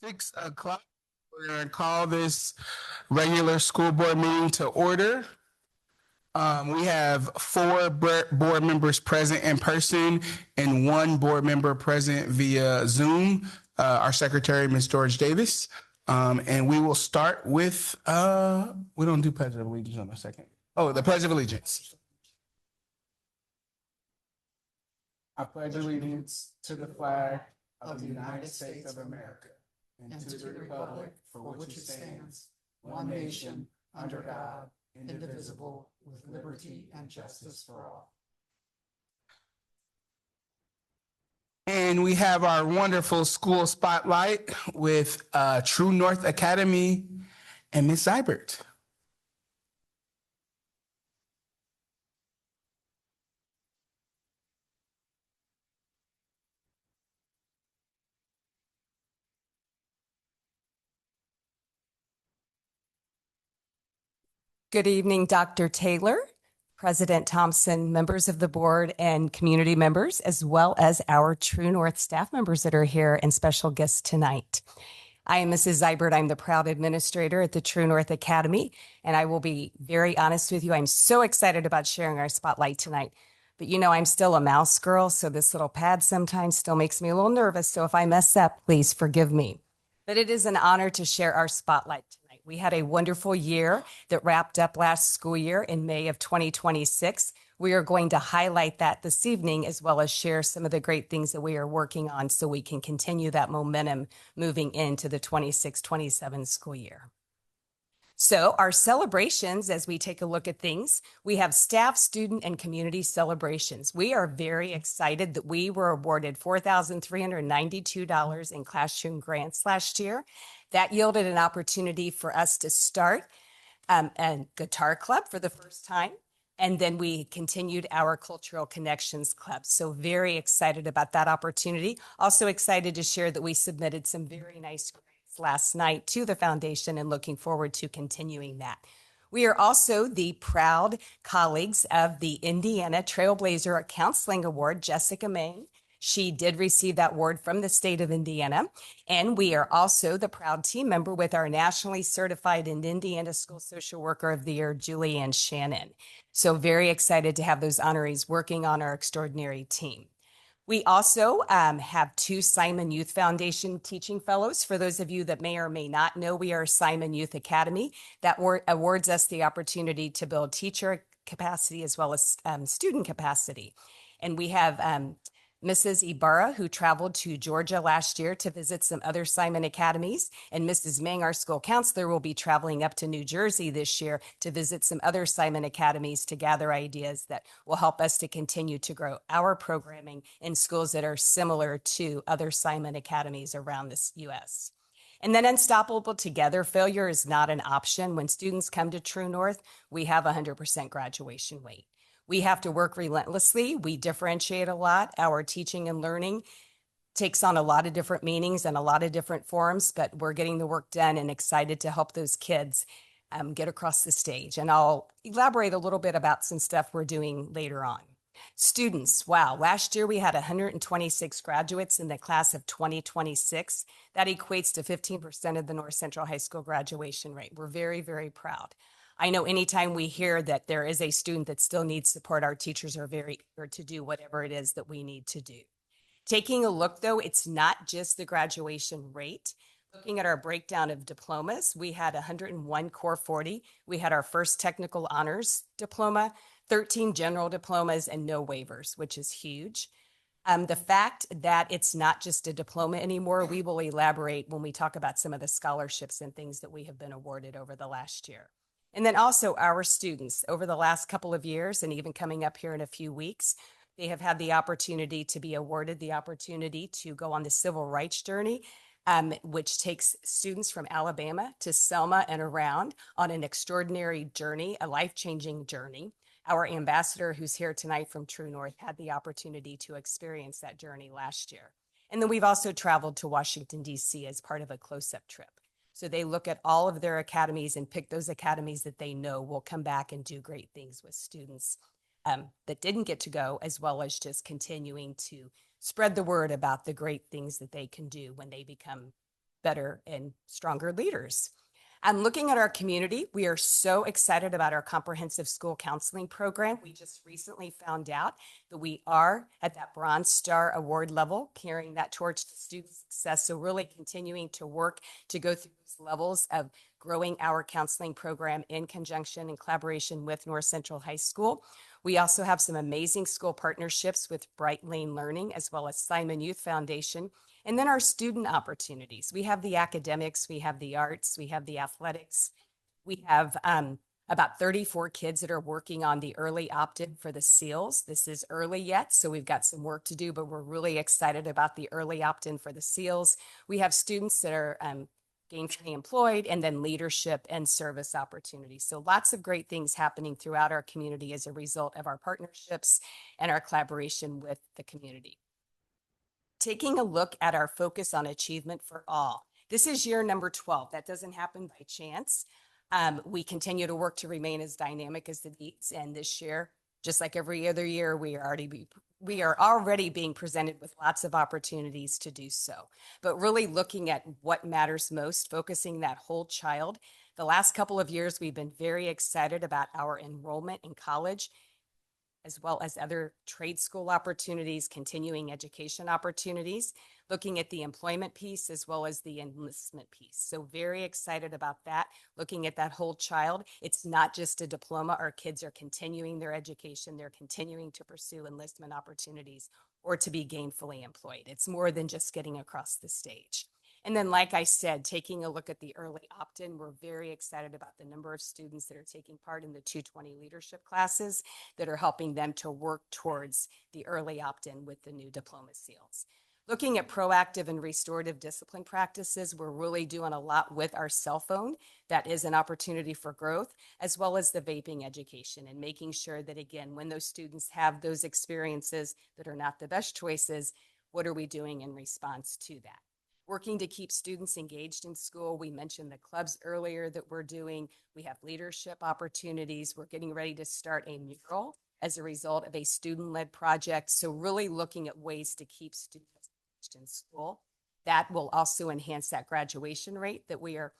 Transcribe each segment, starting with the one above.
6 o'clock. We're going to call this regular school board meeting to order. We have four board members present in person and one board member present via Zoom, our secretary, Ms. George Davis. And we will start with, we don't do Pledge of Allegiance on a second. Oh, the Pledge of Allegiance. I pledge allegiance to the flag of the United States of America and to the republic for which it stands, one nation, under God, indivisible, with liberty and justice for all. And we have our wonderful school spotlight with True North Academy and Ms. Zybert. Good evening, Dr. Taylor, President Thompson, members of the board and community members, as well as our True North staff members that are here and special guests tonight. I am Mrs. Zybert. I'm the proud administrator at the True North Academy, and I will be very honest with you. I'm so excited about sharing our spotlight tonight. But you know, I'm still a mouse girl, so this little pad sometimes still makes me a little nervous. So if I mess up, please forgive me. But it is an honor to share our spotlight tonight. We had a wonderful year that wrapped up last school year in May of 2026. We are going to highlight that this evening, as well as share some of the great things that we are working on so we can continue that momentum moving into the 26-27 school year. So our celebrations, as we take a look at things, we have staff, student, and community celebrations. We are very excited that we were awarded $4,392 in classroom grants last year. That yielded an opportunity for us to start a guitar club for the first time. And then we continued our Cultural Connections Club. So very excited about that opportunity. Also excited to share that we submitted some very nice grants last night to the foundation and looking forward to continuing that. We are also the proud colleagues of the Indiana Trailblazer Counseling Award, Jessica Main. She did receive that award from the state of Indiana. And we are also the proud team member with our nationally certified in Indiana School Social Worker of the Year, Julianne Shannon. So very excited to have those honorees working on our extraordinary team. We also have two Simon Youth Foundation teaching fellows. For those of you that may or may not know, we are Simon Youth Academy that awards us the opportunity to build teacher capacity as well as student capacity. And we have Mrs. Ibarra, who traveled to Georgia last year to visit some other Simon Academies, and Mrs. Meng, our school counselor, will be traveling up to New Jersey this year to visit some other Simon Academies to gather ideas that will help us to continue to grow our programming in schools that are similar to other Simon Academies around the U.S. And then Unstoppable Together. Failure is not an option. When students come to True North, we have 100% graduation rate. We have to work relentlessly. We differentiate a lot. Our teaching and learning takes on a lot of different meanings and a lot of different forms, but we're getting the work done and excited to help those kids get across the stage. And I'll elaborate a little bit about some stuff we're doing later on. Students, wow, last year we had 126 graduates in the class of 2026. That equates to 15% of the North Central High School graduation rate. We're very, very proud. I know anytime we hear that there is a student that still needs support, our teachers are very eager to do whatever it is that we need to do. Taking a look, though, it's not just the graduation rate. Looking at our breakdown of diplomas, we had 101 Core 40. We had our first technical honors diploma, 13 general diplomas, and no waivers, which is huge. The fact that it's not just a diploma anymore, we will elaborate when we talk about some of the scholarships and things that we have been awarded over the last year. And then also our students over the last couple of years, and even coming up here in a few weeks, they have had the opportunity to be awarded the opportunity to go on the civil rights journey, which takes students from Alabama to Selma and around on an extraordinary journey, a life-changing journey. Our ambassador, who's here tonight from True North, had the opportunity to experience that journey last year. And then we've also traveled to Washington, D.C. as part of a close-up trip. So they look at all of their academies and pick those academies that they know will come back and do great things with students that didn't get to go, as well as just continuing to spread the word about the great things that they can do when they become better and stronger leaders. Looking at our community, we are so excited about our comprehensive school counseling program. We just recently found out that we are at that Bronze Star Award level, carrying that torch to student success. So really continuing to work to go through those levels of growing our counseling program in conjunction and collaboration with North Central High School. We also have some amazing school partnerships with Bright Lane Learning, as well as Simon Youth Foundation. And then our student opportunities. We have the academics, we have the arts, we have the athletics. We have about 34 kids that are working on the early opt-in for the SEALs. This is early yet, so we've got some work to do, but we're really excited about the early opt-in for the SEALs. We have students that are gainfully employed, and then leadership and service opportunities. So lots of great things happening throughout our community as a result of our partnerships and our collaboration with the community. Taking a look at our focus on achievement for all. This is year number 12. That doesn't happen by chance. We continue to work to remain as dynamic as the needs. And this year, just like every other year, we are already being presented with lots of opportunities to do so. But really looking at what matters most, focusing that whole child. The last couple of years, we've been very excited about our enrollment in college, as well as other trade school opportunities, continuing education opportunities, looking at the employment piece as well as the enlistment piece. So very excited about that, looking at that whole child. It's not just a diploma. Our kids are continuing their education. They're continuing to pursue enlistment opportunities or to be gainfully employed. It's more than just getting across the stage. And then, like I said, taking a look at the early opt-in, we're very excited about the number of students that are taking part in the 220 leadership classes that are helping them to work towards the early opt-in with the new diploma SEALs. Looking at proactive and restorative discipline practices, we're really doing a lot with our cell phone. That is an opportunity for growth, as well as the vaping education and making sure that, again, when those students have those experiences that are not the best choices, what are we doing in response to that? Working to keep students engaged in school. We mentioned the clubs earlier that we're doing. We have leadership opportunities. We're getting ready to start a mural as a result of a student-led project. So really looking at ways to keep students engaged in school. That will also enhance that graduation rate that we are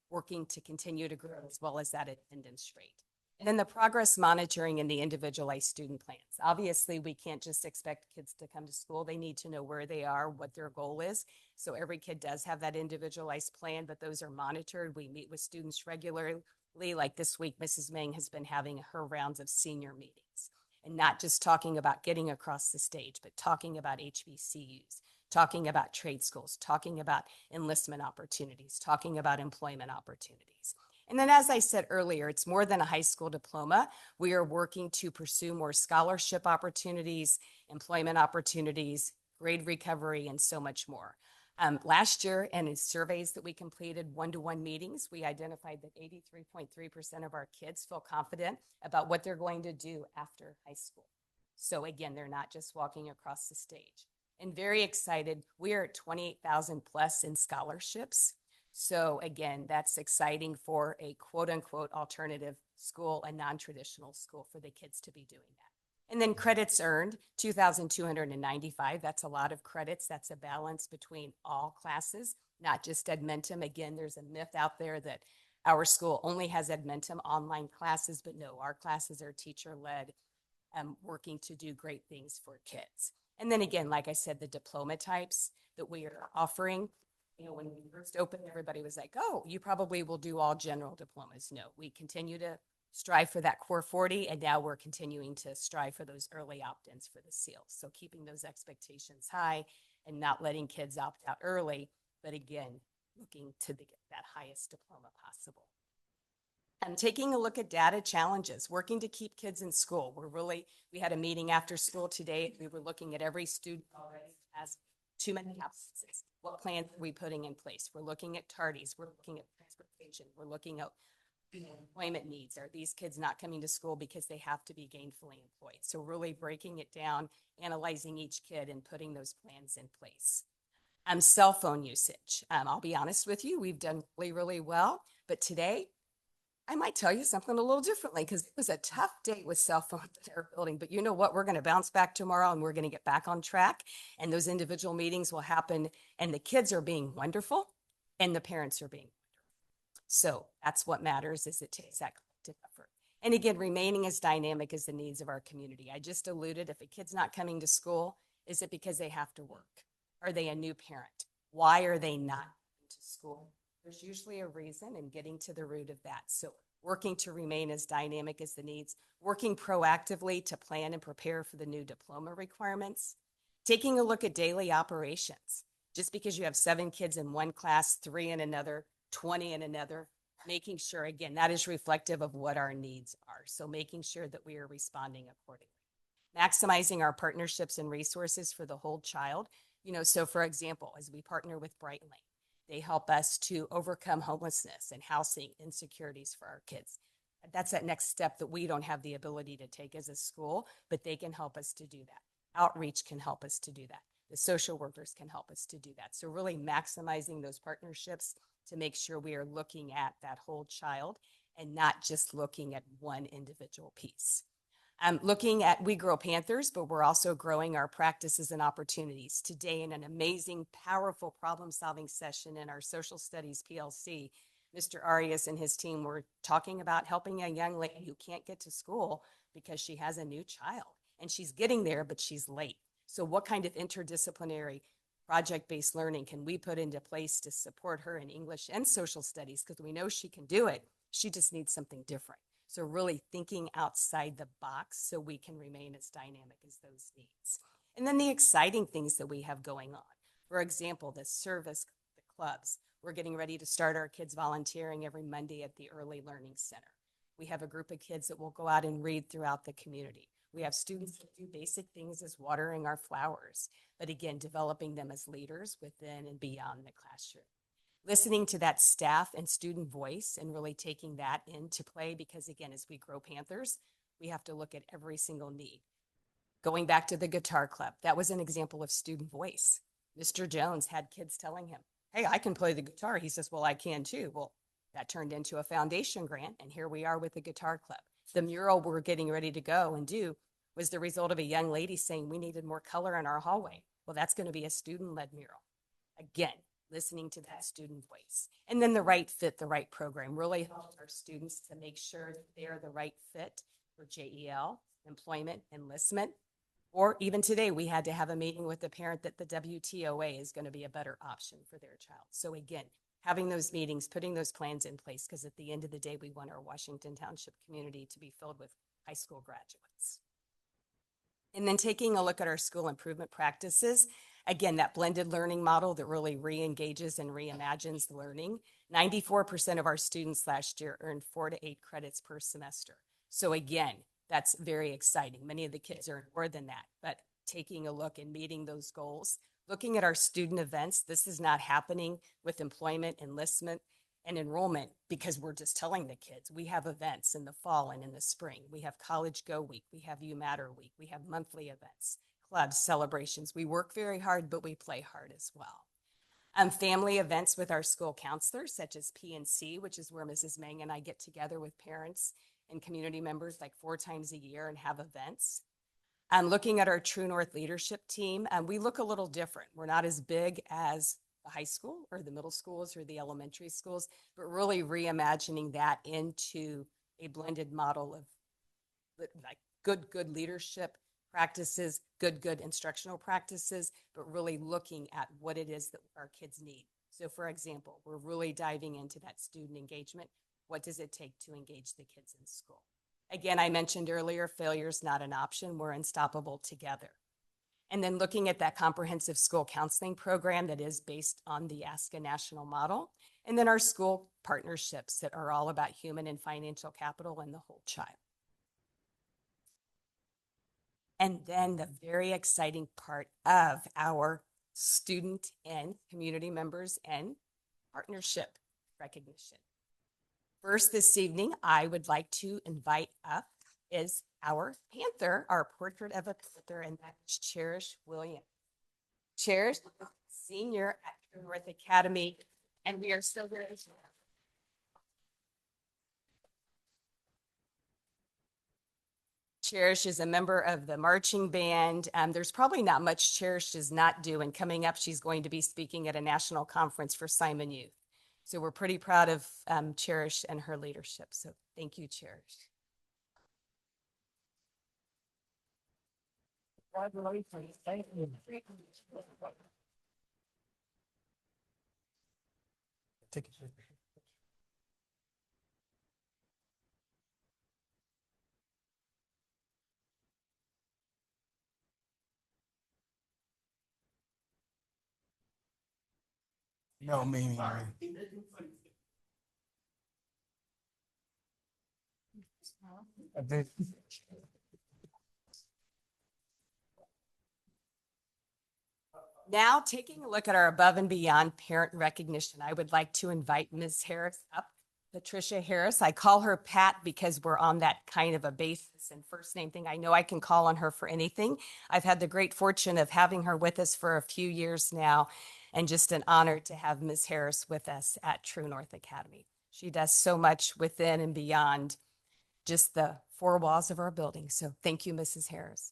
working to continue to grow, as well as that attendance rate. And then the progress monitoring and the individualized student plans. Obviously, we can't just expect kids to come to school. They need to know where they are, what their goal is. So every kid does have that individualized plan, but those are monitored. We meet with students regularly. Like this week, Mrs. Meng has been having her rounds of senior meetings, and not just talking about getting across the stage, but talking about HBCUs, talking about trade schools, talking about enlistment opportunities, talking about employment opportunities. And then, as I said earlier, it's more than a high school diploma. We are working to pursue more scholarship opportunities, employment opportunities, grade recovery, and so much more. Last year, and in surveys that we completed, one-to-one meetings, we identified that 83.3% of our kids feel confident about what they're going to do after high school. So again, they're not just walking across the stage. And very excited, we are at 28,000 plus in scholarships. So again, that's exciting for a quote unquote alternative school, a non-traditional school, for the kids to be doing that. And then credits earned, 2,295. That's a lot of credits. That's a balance between all classes, not just Edmentum. Again, there's a myth out there that our school only has Edmentum online classes, but no, our classes are teacher-led, working to do great things for kids. And then again, like I said, the diploma types that we are offering. You know, when we first opened, everybody was like, oh, you probably will do all general diplomas. No, we continue to strive for that core 40, and now we're continuing to strive for those early opt-ins for the SEALs. So keeping those expectations high and not letting kids opt out early, but again, looking to get that highest diploma possible. And taking a look at data challenges, working to keep kids in school. We had a meeting after school today. We were looking at every student already has too many absences. What plans are we putting in place? We're looking at tardies. We're looking at transportation. We're looking at employment needs. Are these kids not coming to school because they have to be gainfully employed? So really breaking it down, analyzing each kid, and putting those plans in place. Cell phone usage. I'll be honest with you, we've done really, really well. But today, I might tell you something a little differently, because it was a tough day with cell phones in our building. But you know what? We're going to bounce back tomorrow, and we're going to get back on track. And those individual meetings will happen. And the kids are being wonderful. and the parents are being. So that's what matters, is it takes that collective effort. And again, remaining as dynamic as the needs of our community. I just alluded, if a kid's not coming to school, is it because they have to work? Are they a new parent? Why are they not coming to school? There's usually a reason, and getting to the root of that. So working to remain as dynamic as the needs, working proactively to plan and prepare for the new diploma requirements, taking a look at daily operations. Just because you have 7 kids in one class, 3 in another, 20 in another, making sure, again, that is reflective of what our needs are. So making sure that we are responding accordingly. Maximizing our partnerships and resources for the whole child. So for example, as we partner with Bright Lane, they help us to overcome homelessness and housing insecurities for our kids. That's that next step that we don't have the ability to take as a school, but they can help us to do that. Outreach can help us to do that. The social workers can help us to do that. So really maximizing those partnerships to make sure we are looking at that whole child and not just looking at one individual piece. Looking at We Grow Panthers, but we're also growing our practices and opportunities. Today, in an amazing, powerful problem-solving session in our Social Studies PLC, Mr. Arias and his team were talking about helping a young lady who can't get to school because she has a new child. And she's getting there, but she's late. So what kind of interdisciplinary project-based learning can we put into place to support her in English and social studies? Because we know she can do it. She just needs something different. So really thinking outside the box so we can remain as dynamic as those needs. And then the exciting things that we have going on. For example, the service, the clubs. We're getting ready to start our kids volunteering every Monday at the Early Learning Center. We have a group of kids that will go out and read throughout the community. We have students that do basic things as watering our flowers, but again, developing them as leaders within and beyond the classroom. Listening to that staff and student voice and really taking that into play, because again, as we grow Panthers, we have to look at every single need. Going back to the guitar club, that was an example of student voice. Mr. Jones had kids telling him, hey, I can play the guitar. He says, well, I can too. Well, that turned into a foundation grant, and here we are with the guitar club. The mural we're getting ready to go and do was the result of a young lady saying we needed more color in our hallway. Well, that's going to be a student-led mural. Again, listening to that student voice. And then the right fit, the right program really helps our students to make sure that they are the right fit for JEL, employment, enlistment. Or even today, we had to have a meeting with the parent that the WTOA is going to be a better option for their child. So again, having those meetings, putting those plans in place, because at the end of the day, we want our Washington Township community to be filled with high school graduates. And then taking a look at our school improvement practices. Again, that blended learning model that really re-engages and reimagines learning. 94% of our students last year earned 4 to 8 credits per semester. So again, that's very exciting. Many of the kids earn more than that, but taking a look and meeting those goals. Looking at our student events, this is not happening with employment, enlistment, and enrollment because we're just telling the kids. We have events in the fall and in the spring. We have College Go Week. We have You Matter Week. We have monthly events, clubs, celebrations. We work very hard, but we play hard as well. Family events with our school counselors, such as PNC, which is where Mrs. Meng and I get together with parents and community members like 4 times a year and have events. Looking at our True North leadership team, we look a little different. We're not as big as the high school or the middle schools or the elementary schools, but really reimagining that into a blended model of like good leadership practices, good instructional practices, but really looking at what it is that our kids need. So for example, we're really diving into that student engagement. What does it take to engage the kids in school? Again, I mentioned earlier, failure is not an option. We're unstoppable together. And then looking at that comprehensive school counseling program that is based on the ASCA national model. And then our school partnerships that are all about human and financial capital and the whole child. And then the very exciting part of our student and community members and partnership recognition. First this evening, I would like to invite up is our Panther, our portrait of a Panther, and that is Cherish Williams. Cherish, senior at True North Academy, and we are still here as well. Cherish is a member of the marching band. There's probably not much Cherish does not do, and coming up, she's going to be speaking at a national conference for Simon Youth. So we're pretty proud of Cherish and her leadership. So thank you, Cherish. Congratulations. Thank you. Take it. No, me. Now, taking a look at our above and beyond parent recognition, I would like to invite Ms. Harris up. Patricia Harris. I call her Pat because we're on that kind of a basis and first name thing. I know I can call on her for anything. I've had the great fortune of having her with us for a few years now, and just an honor to have Ms. Harris with us at True North Academy. She does so much within and beyond just the four walls of our building. So thank you, Mrs. Harris.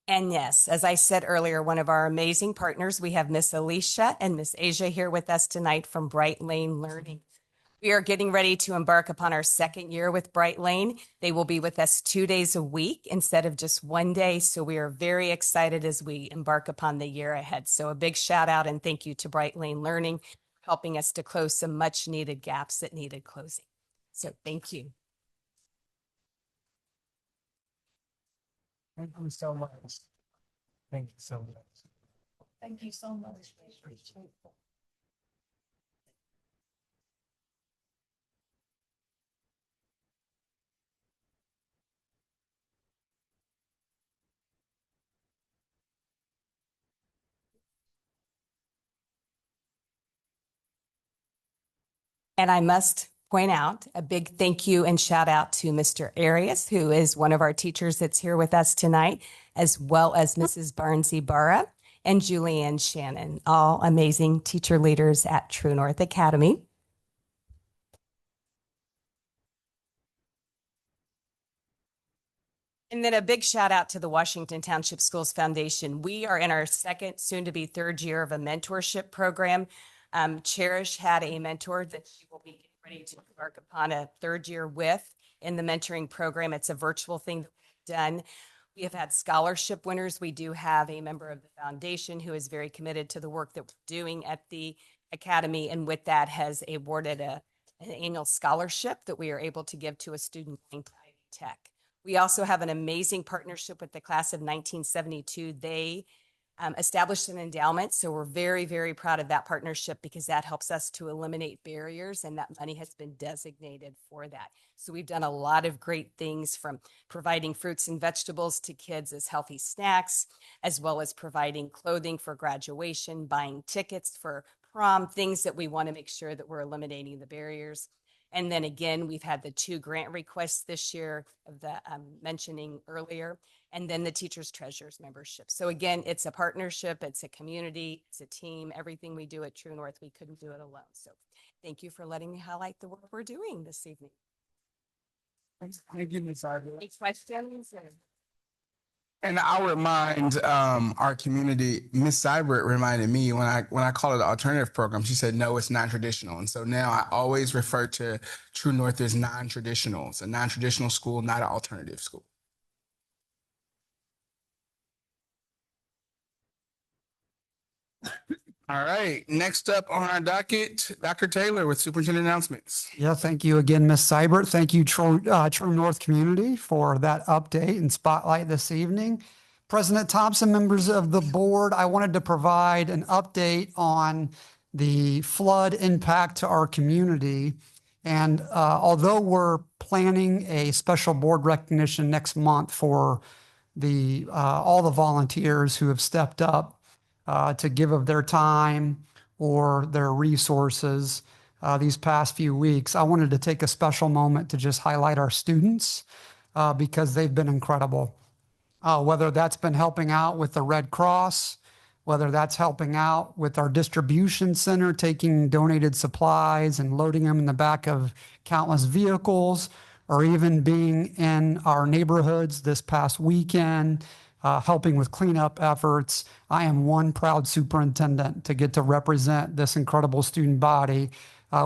And yes, as I said earlier, one of our amazing partners, we have Miss Alicia and Miss Asia here with us tonight from Bright Lane Learning. We are getting ready to embark upon our second year with Bright Lane. They will be with us 2 days a week instead of just one day. So we are very excited as we embark upon the year ahead. So a big shout out and thank you to Bright Lane Learning, helping us to close some much needed gaps that needed closing. So thank you. Thank you so much. Thank you so much. Thank you so much. And I must point out a big thank you and shout out to Mr. Arias, who is one of our teachers that's here with us tonight, as well as Mrs. Barnsey Barra and Julianne Shannon, all amazing teacher leaders at True North Academy. And then a big shout out to the Washington Township Schools Foundation. We are in our second, soon to be third year of a mentorship program. Cherish had a mentor that she will be ready to embark upon a third year with in the mentoring program. It's a virtual thing that we've done. We have had scholarship winners. We do have a member of the foundation who is very committed to the work that we're doing at the academy, and with that has awarded an annual scholarship that we are able to give to a student in Tech. We also have an amazing partnership with the class of 1972. They established an endowment. So we're very, very proud of that partnership because that helps us to eliminate barriers, and that money has been designated for that. So we've done a lot of great things, from providing fruits and vegetables to kids as healthy snacks, as well as providing clothing for graduation, buying tickets for prom, things that we want to make sure that we're eliminating the barriers. And then again, we've had the 2 grant requests this year of the mentioning earlier, and then the Teachers Treasures membership. So again, it's a partnership, it's a community, it's a team. Everything we do at True North, we couldn't do it alone. So thank you for letting me highlight the work we're doing this evening. Thank you, Ms. Ivy. Any questions? And I'll remind our community, Miss Seibert reminded me when I called it the alternative program, she said, no, it's non-traditional. And so now I always refer to True North as non-traditional. It's a non-traditional school, not an alternative school. All right, next up on our docket, Dr. Taylor with superintendent announcements. Yeah, thank you again, Ms. Seibert. Thank you, True North community, for that update and spotlight this evening. President Thompson, members of the board, I wanted to provide an update on the flood impact to our community. And although we're planning a special board recognition next month for all the volunteers who have stepped up to give of their time or their resources, these past few weeks, I wanted to take a special moment to just highlight our students because they've been incredible. Whether that's been helping out with the Red Cross, whether that's helping out with our distribution center, taking donated supplies and loading them in the back of countless vehicles, or even being in our neighborhoods this past weekend, helping with cleanup efforts. I am one proud superintendent to get to represent this incredible student body.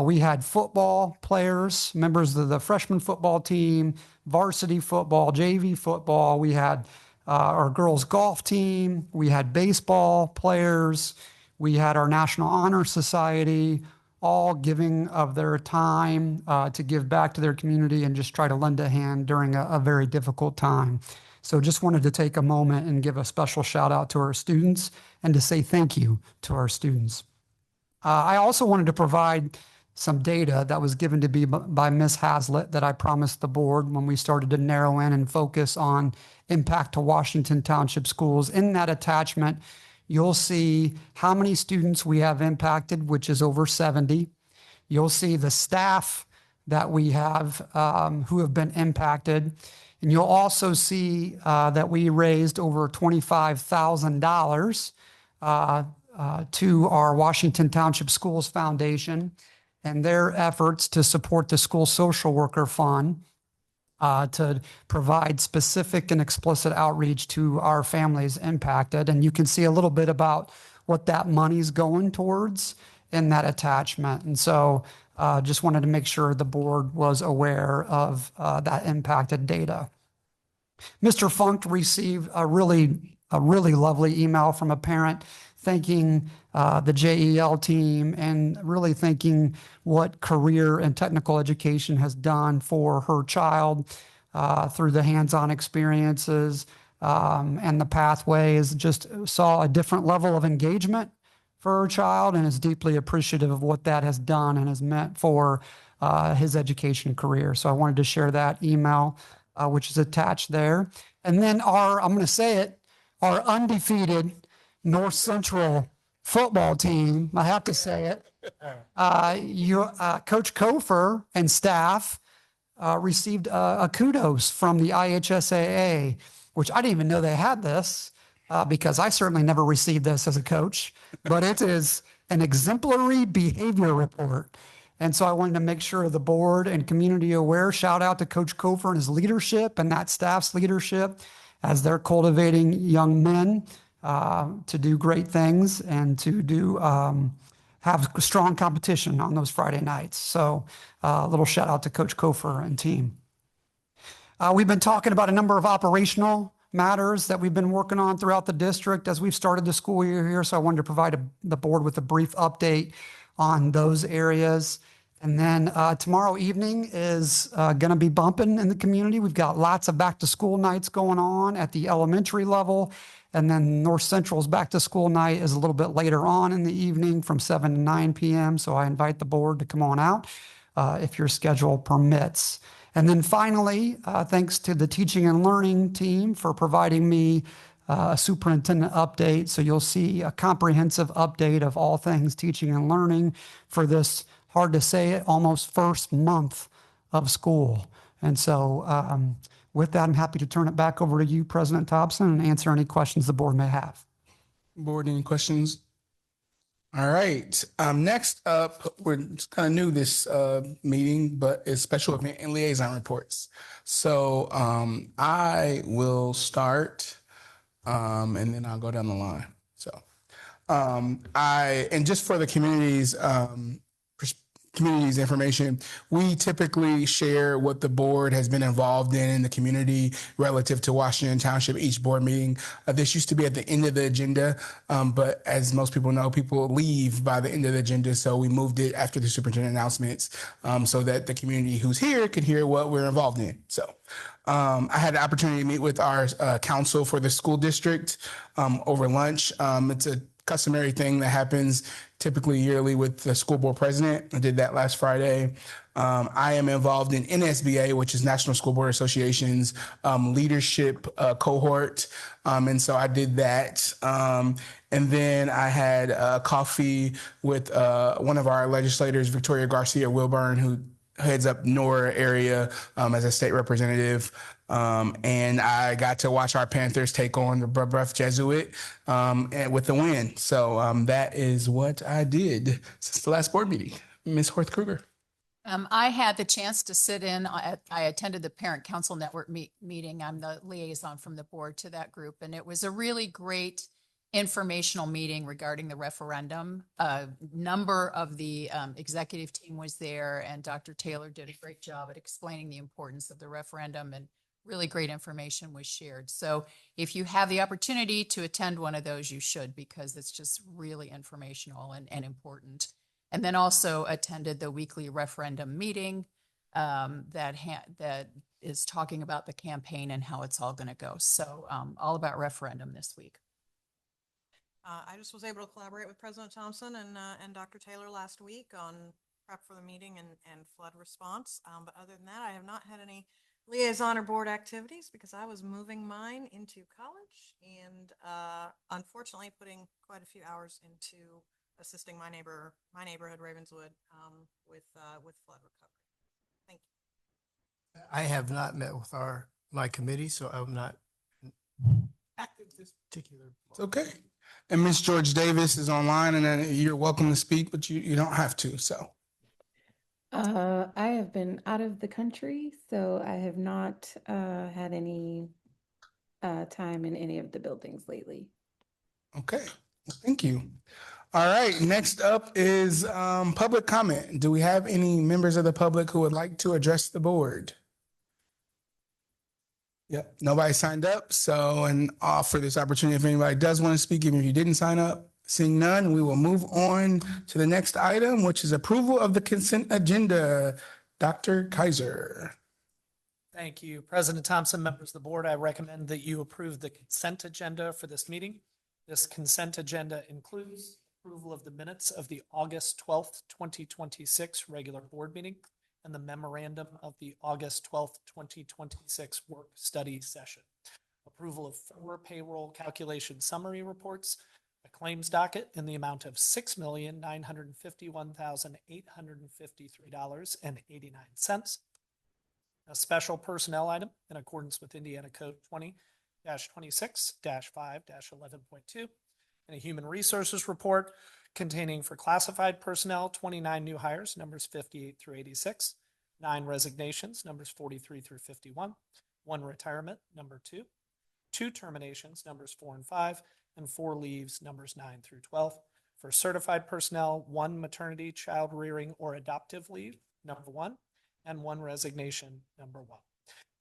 We had football players, members of the freshman football team, varsity football, JV football. We had our girls golf team. We had baseball players. We had our National Honor Society, all giving of their time to give back to their community and just try to lend a hand during a very difficult time. So just wanted to take a moment and give a special shout out to our students and to say thank you to our students. I also wanted to provide some data that was given to me by Ms. Hazlitt that I promised the board when we started to narrow in and focus on impact to Washington Township schools. In that attachment, you'll see how many students we have impacted, which is over 70. You'll see the staff that we have who have been impacted. And you'll also see that we raised over $25,000 to our Washington Township Schools Foundation and their efforts to support the School Social Worker Fund to provide specific and explicit outreach to our families impacted. And you can see a little bit about what that money's going towards in that attachment. And so just wanted to make sure the board was aware of that impacted data. Mr. Funk received a really lovely email from a parent thanking the JEL team and really thanking what career and technical education has done for her child through the hands-on experiences and the pathways. Just saw a different level of engagement for her child and is deeply appreciative of what that has done and has meant for his education career. So I wanted to share that email, which is attached there. And then I'm going to say it, our undefeated North Central football team, I have to say it, Coach Kofer and staff received a kudos from the IHSAA, which I didn't even know they had this because I certainly never received this as a coach, but it is an exemplary behavior report. And so I wanted to make sure the board and community aware, shout out to Coach Kofer and his leadership and that staff's leadership as they're cultivating young men to do great things and to have strong competition on those Friday nights. So a little shout out to Coach Kofer and team. We've been talking about a number of operational matters that we've been working on throughout the district as we've started the school year here. So I wanted to provide the board with a brief update on those areas. And then tomorrow evening is going to be bumping in the community. We've got lots of back to school nights going on at the elementary level. And then North Central's back to school night is a little bit later on in the evening from 7 to 9 p.m. So I invite the board to come on out if your schedule permits. And then finally, thanks to the teaching and learning team for providing me a superintendent update. So you'll see a comprehensive update of all things teaching and learning for this, hard to say it, almost first month of school. And so with that, I'm happy to turn it back over to you, President Thompson, and answer any questions the board may have. Board, any questions? All right. Next up, we're kind of new this meeting, but it's special event and liaison reports. So I will start and then I'll go down the line. So and just for the community's information, we typically share what the board has been involved in the community relative to Washington Township, each board meeting. This used to be at the end of the agenda, but as most people know, people leave by the end of the agenda, so we moved it after the superintendent announcements so that the community who's here could hear what we're involved in. So I had the opportunity to meet with our council for the school district over lunch. It's a customary thing that happens typically yearly with the school board president. I did that last Friday. I am involved in NSBA, which is National School Board Association's leadership cohort. And so I did that. And And then I had coffee with one of our legislators, Victoria Garcia Wilburn, who heads up NORA area as a state representative. And I got to watch our Panthers take on the Brebeuf Jesuit and with the win. So that is what I did since the last board meeting. Ms. Horth Kruger. I had the chance to sit in, I attended the Parent Council Network meeting. I'm the liaison from the board to that group, and it was a really great informational meeting regarding the referendum. A number of the executive team was there, and Dr. Taylor did a great job at explaining the importance of the referendum, and really great information was shared. So if you have the opportunity to attend one of those, you should, because it's just really informational and important. And then also attended the weekly referendum meeting that is talking about the campaign and how it's all going to go. So all about referendum this week. I just was able to collaborate with President Thompson and Dr. Taylor last week on prep for the meeting and flood response. But other than that, I have not had any liaison or board activities because I was moving mine into college and unfortunately putting quite a few hours into assisting my neighborhood Ravenswood with flood recovery. Thank you. I have not met with my committee, so I'm not active this particular. It's okay. And Ms. George Davis is online, and then you're welcome to speak, but you don't have to. So I have been out of the country, so I have not had any time in any of the buildings lately. okay, thank you. All right, next up is public comment. Do we have any members of the public who would like to address the board? Yep, nobody signed up, so and offer this opportunity if anybody does want to speak, even if you didn't sign up. Seeing none, we will move on to the next item, which is approval of the consent agenda. Dr. Kaiser. Thank you. President Thompson, members of the board, I recommend that you approve the consent agenda for this meeting. This consent agenda includes approval of the minutes of the August 12th, 2026 regular board meeting and the memorandum of the August 12th, 2026 work study session. Approval of 4 payroll calculation summary reports, a claims docket in the amount of $6,951,853.89. A special personnel item in accordance with Indiana Code 20-26-5-11.2, and a human resources report containing for classified personnel 29 new hires, numbers 58 through 86, 9 resignations, numbers 43 through 51, 1 retirement, number 2, 2 terminations, numbers 4 and 5, and 4 leaves, numbers 9 through 12. For certified personnel, 1 maternity, child rearing, or adoptive leave, number 1, and 1 resignation, number 1.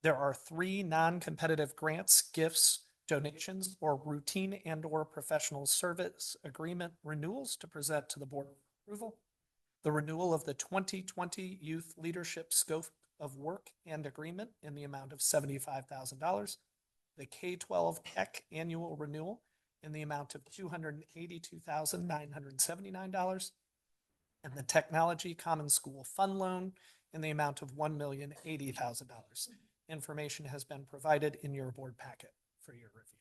There are 3 non-competitive grants, gifts, donations, or routine and/or professional service agreement renewals to present to the board for approval. The renewal of the 2020 Youth Leadership Scope of Work and Agreement in the amount of $75,000. The K-12 Tech Annual Renewal in the amount of $282,979. And the Technology Common School Fund Loan in the amount of $1,080,000. Information has been provided in your board packet for your review.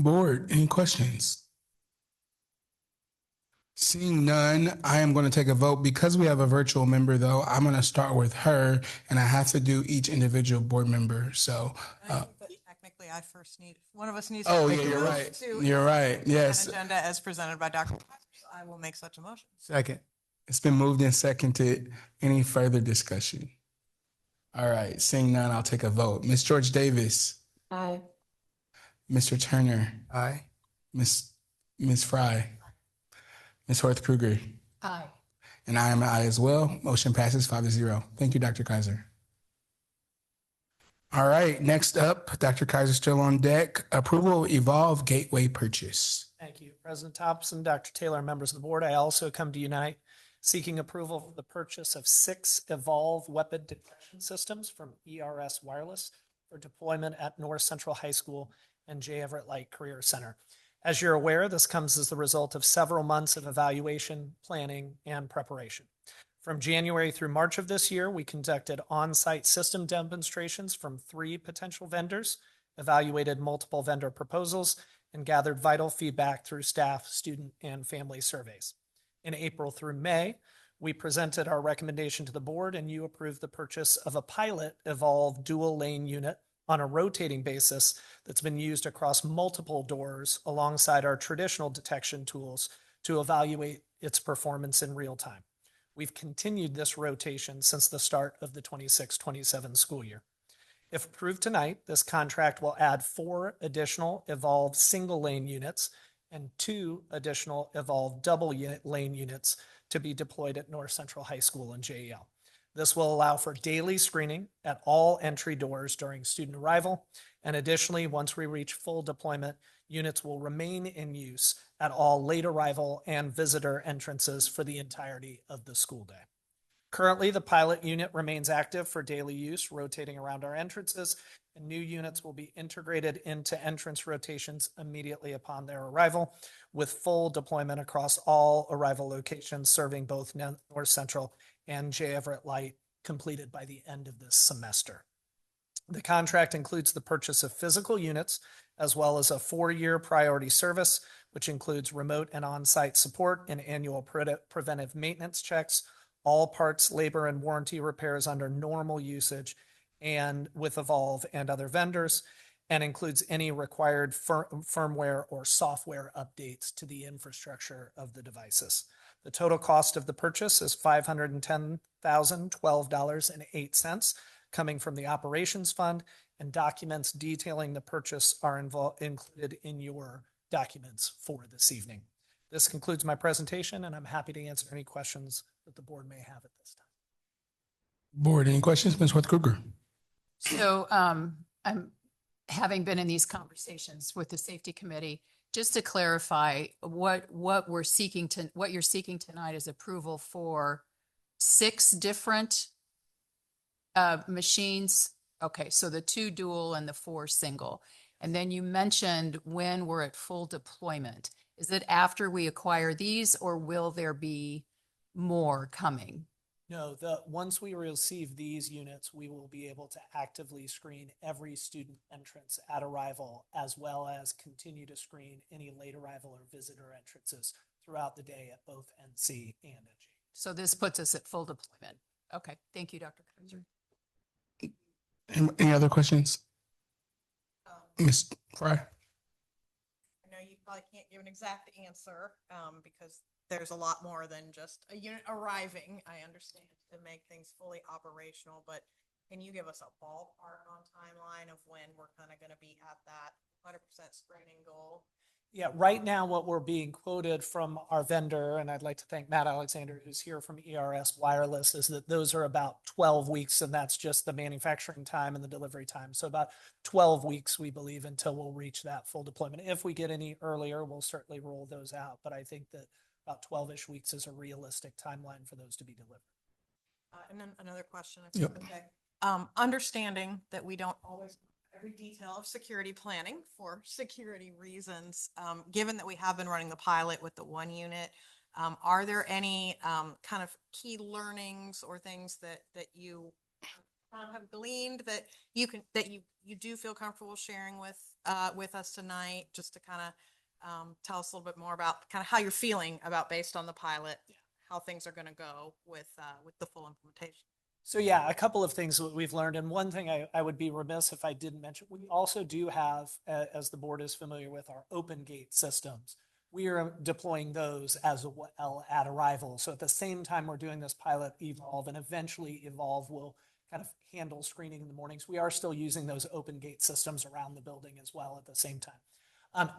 Board, any questions? Seeing none, I am going to take a vote. Because we have a virtual member, though, I'm going to start with her, and I have to do each individual board member. So, But technically, I first need, one of us needs. oh, to yeah, make a you're motion right. to You're right. Yes. Agenda as presented by Dr. Kaiser. So I will make such a motion. Second. It's been moved and seconded. Any further discussion? All right. Seeing none, I'll take a vote. Ms. George Davis, Aye. Mr. Turner, Aye. Ms. Fry, Ms. Horth Kruger, Aye. and I am an aye as well. Motion passes 5-0. Thank you, Dr. Kaiser. All right. Next up, Dr. Kaiser still on deck. Approval of Evolve Gateway purchase. Thank you. President Thompson, Dr. Taylor, and members of the board, I also come to you tonight seeking approval for the purchase of 6 Evolve weapon detection systems from ERS Wireless for deployment at North Central High School and J. Everett Light Career Center. As you're aware, this comes as the result of several months of evaluation, planning, and preparation. From January through March of this year, we conducted on-site system demonstrations from 3 potential vendors, evaluated multiple vendor proposals, and gathered vital feedback through staff, student, and family surveys. In April through May, we presented our recommendation to the board and you approved the purchase of a pilot Evolve dual lane unit on a rotating basis that's been used across multiple doors alongside our traditional detection tools to evaluate its performance in real time. We've continued this rotation since the start of the 26-27 school year. If approved tonight, this contract will add 4 additional Evolve single lane units and 2 additional Evolve double lane units to be deployed at North Central High School and JEL. This will allow for daily screening at all entry doors during student arrival. And additionally, once we reach full deployment, units will remain in use at all late arrival and visitor entrances for the entirety of the school day. Currently, the pilot unit remains active for daily use, rotating around our entrances, and new units will be integrated into entrance rotations immediately upon their arrival, with full deployment across all arrival locations serving both North Central and J. Everett Light completed by the end of this semester. The contract includes the purchase of physical units, as well as a 4-year priority service, which includes remote and on-site support and annual preventive maintenance checks, all parts, labor, and warranty repairs under normal usage and with Evolve and other vendors, and includes any required firmware or software updates to the infrastructure of the devices. The total cost of the purchase is $510,012.08 coming from the operations fund, and documents detailing the purchase are included in your documents for this evening. This concludes my presentation, and I'm happy to answer any questions that the board may have at this time. Board, any questions? Ms. Worth Krueger. So I'm having been in these conversations with the safety committee, just to clarify what you're seeking tonight is approval for 6 different machines. Okay, so the 2 dual and the 4 single. And then you mentioned when we're at full deployment. Is it after we acquire these, or will there be more coming? No, once we receive these units, we will be able to actively screen every student entrance at arrival, as well as continue to screen any late arrival or visitor entrances throughout the day at both NC and NG. So this puts us at full deployment. Okay, thank you, Dr. Kaiser. Any other questions? Ms. Fry? I know you probably can't give an exact answer because there's a lot more than just a unit arriving, I understand, to make things fully operational, but can you give us a ballpark on timeline of when we're kind of going to be at that 100% screening goal? Yeah, right now what we're being quoted from our vendor, and I'd like to thank Matt Alexander, who's here from ERS Wireless, is that those are about 12 weeks, and that's just the manufacturing time and the delivery time. So about 12 weeks, we believe, until we'll reach that full deployment. If we get any earlier, we'll certainly roll those out, but I think that about 12-ish weeks is a realistic timeline for those to be delivered. And then another question, if you could say, understanding that we don't always every detail of security planning for security reasons, given that we have been running the pilot with the 1 unit, are there any kind of key learnings or things that you have gleaned that you do feel comfortable sharing with us tonight, just to kind of tell us a little bit more about kind of how you're feeling about, based on the pilot, how things are going to go with the full implementation? So yeah, a couple of things that we've learned. And one thing I would be remiss if I didn't mention, we also do have, as the board is familiar with, our open gate systems. We are deploying those as well at arrival. So at the same time we're doing this pilot Evolve, and eventually Evolve will kind of handle screening in the mornings, we are still using those open gate systems around the building as well at the same time.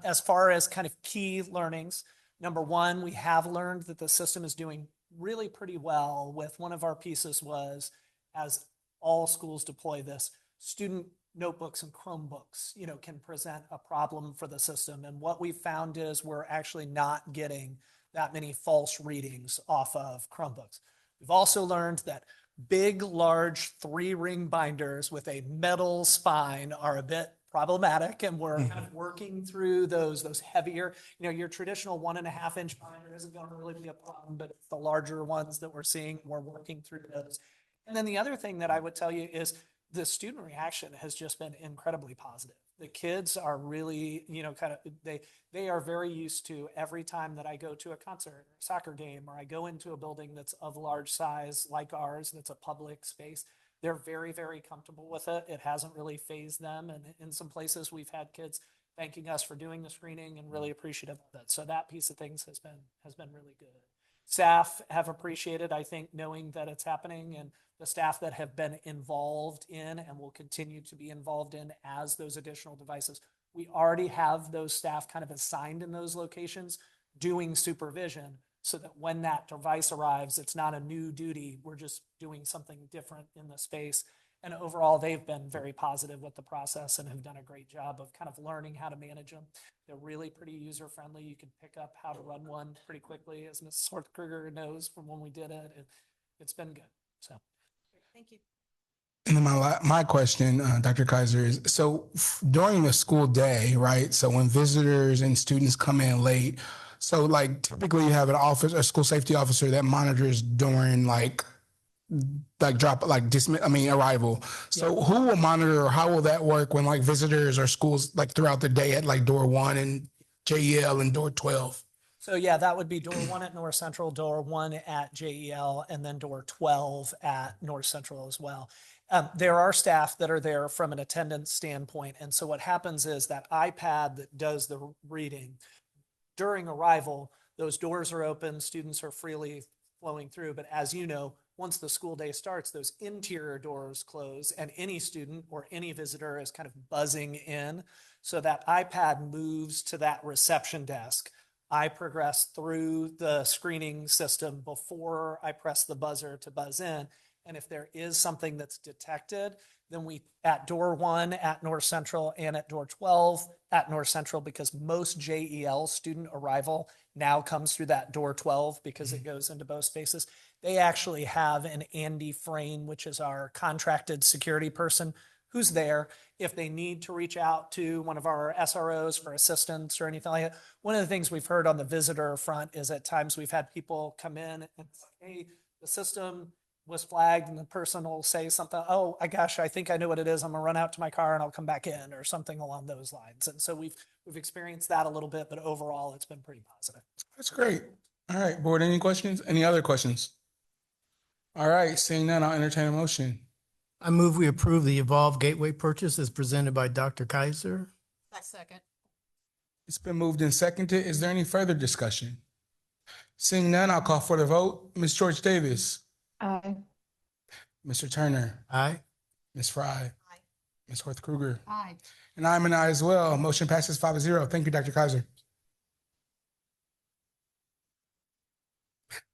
As far as kind of key learnings, number 1, we have learned that the system is doing really pretty well. With one of our pieces was, as all schools deploy this, student notebooks and Chromebooks, can present a problem for the system. And what we found is we're actually not getting that many false readings off of Chromebooks. We've also learned that big, large 3-ring binders with a metal spine are a bit problematic, and we're kind of working through those heavier, your traditional 1.5-inch binder isn't going to really be a problem, but it's the larger ones that we're seeing. We're working through those. And then the other thing that I would tell you is the student reaction has just been incredibly positive. The kids are really, they are very used to every time that I go to a concert or a soccer game, or I go into a building that's of large size like ours, that's a public space. They're very, very comfortable with it. It hasn't really phased them. And in some places, we've had kids thanking us for doing the screening and really appreciative of it. So that piece of things has been really good. Staff have appreciated, I think, knowing that it's happening, and the staff that have been involved in and will continue to be involved in as those additional devices. We already have those staff kind of assigned in those locations doing supervision, so that when that device arrives, it's not a new duty. We're just doing something different in the space. And overall, they've been very positive with the process and have done a great job of kind of learning how to manage them. They're really pretty user friendly. You can pick up how to run one pretty quickly, as Ms. Swartkruger knows from when we did it. It's been good. So, Thank you. And then my question, Dr. Kaiser, is so during the school day, right? So when visitors and students come in late, so like typically you have a school safety officer that monitors during arrival. So who will monitor, or how will that work when like visitors or schools like throughout the day at like door 1 and JEL and door 12? So yeah, that would be door 1 at North Central, door 1 at JEL, and then door 12 at North Central as well. There are staff that are there from an attendance standpoint. And so what happens is that iPad that does the reading during arrival, those doors are open, students are freely flowing through. But as you know, once the school day starts, those interior doors close and any student or any visitor is kind of buzzing in. So that iPad moves to that reception desk. I progress through the screening system before I press the buzzer to buzz in. And if there is something that's detected, then we, at door 1 at North Central and at door 12 at North Central, because most JEL student arrival now comes through that door 12 because it goes into both spaces. They actually have an Andy Frame, which is our contracted security person, who's there if they need to reach out to one of our SROs for assistance or anything like that. One of the things we've heard on the visitor front is at times we've had people come in and say, hey, the system was flagged, and the person will say something, oh, gosh, I think I know what it is. I'm gonna run out to my car and I'll come back in, or something along those lines. And so we've experienced that a little bit, but overall it's been pretty positive. That's great. All right, board, any questions? Any other questions? All right, seeing none, I'll entertain a motion. I move we approve the Evolve Gateway purchase as presented by Dr. Kaiser. Second. It's been moved and seconded. Is there any further discussion? Seeing none, I'll call for the vote. Ms. George Davis, Aye. Mr. Turner, Aye. Ms. Fry, Aye. Ms. Kruger, Aye. and I'm an aye as well. Motion passes 5-0. Thank you, Dr. Kaiser.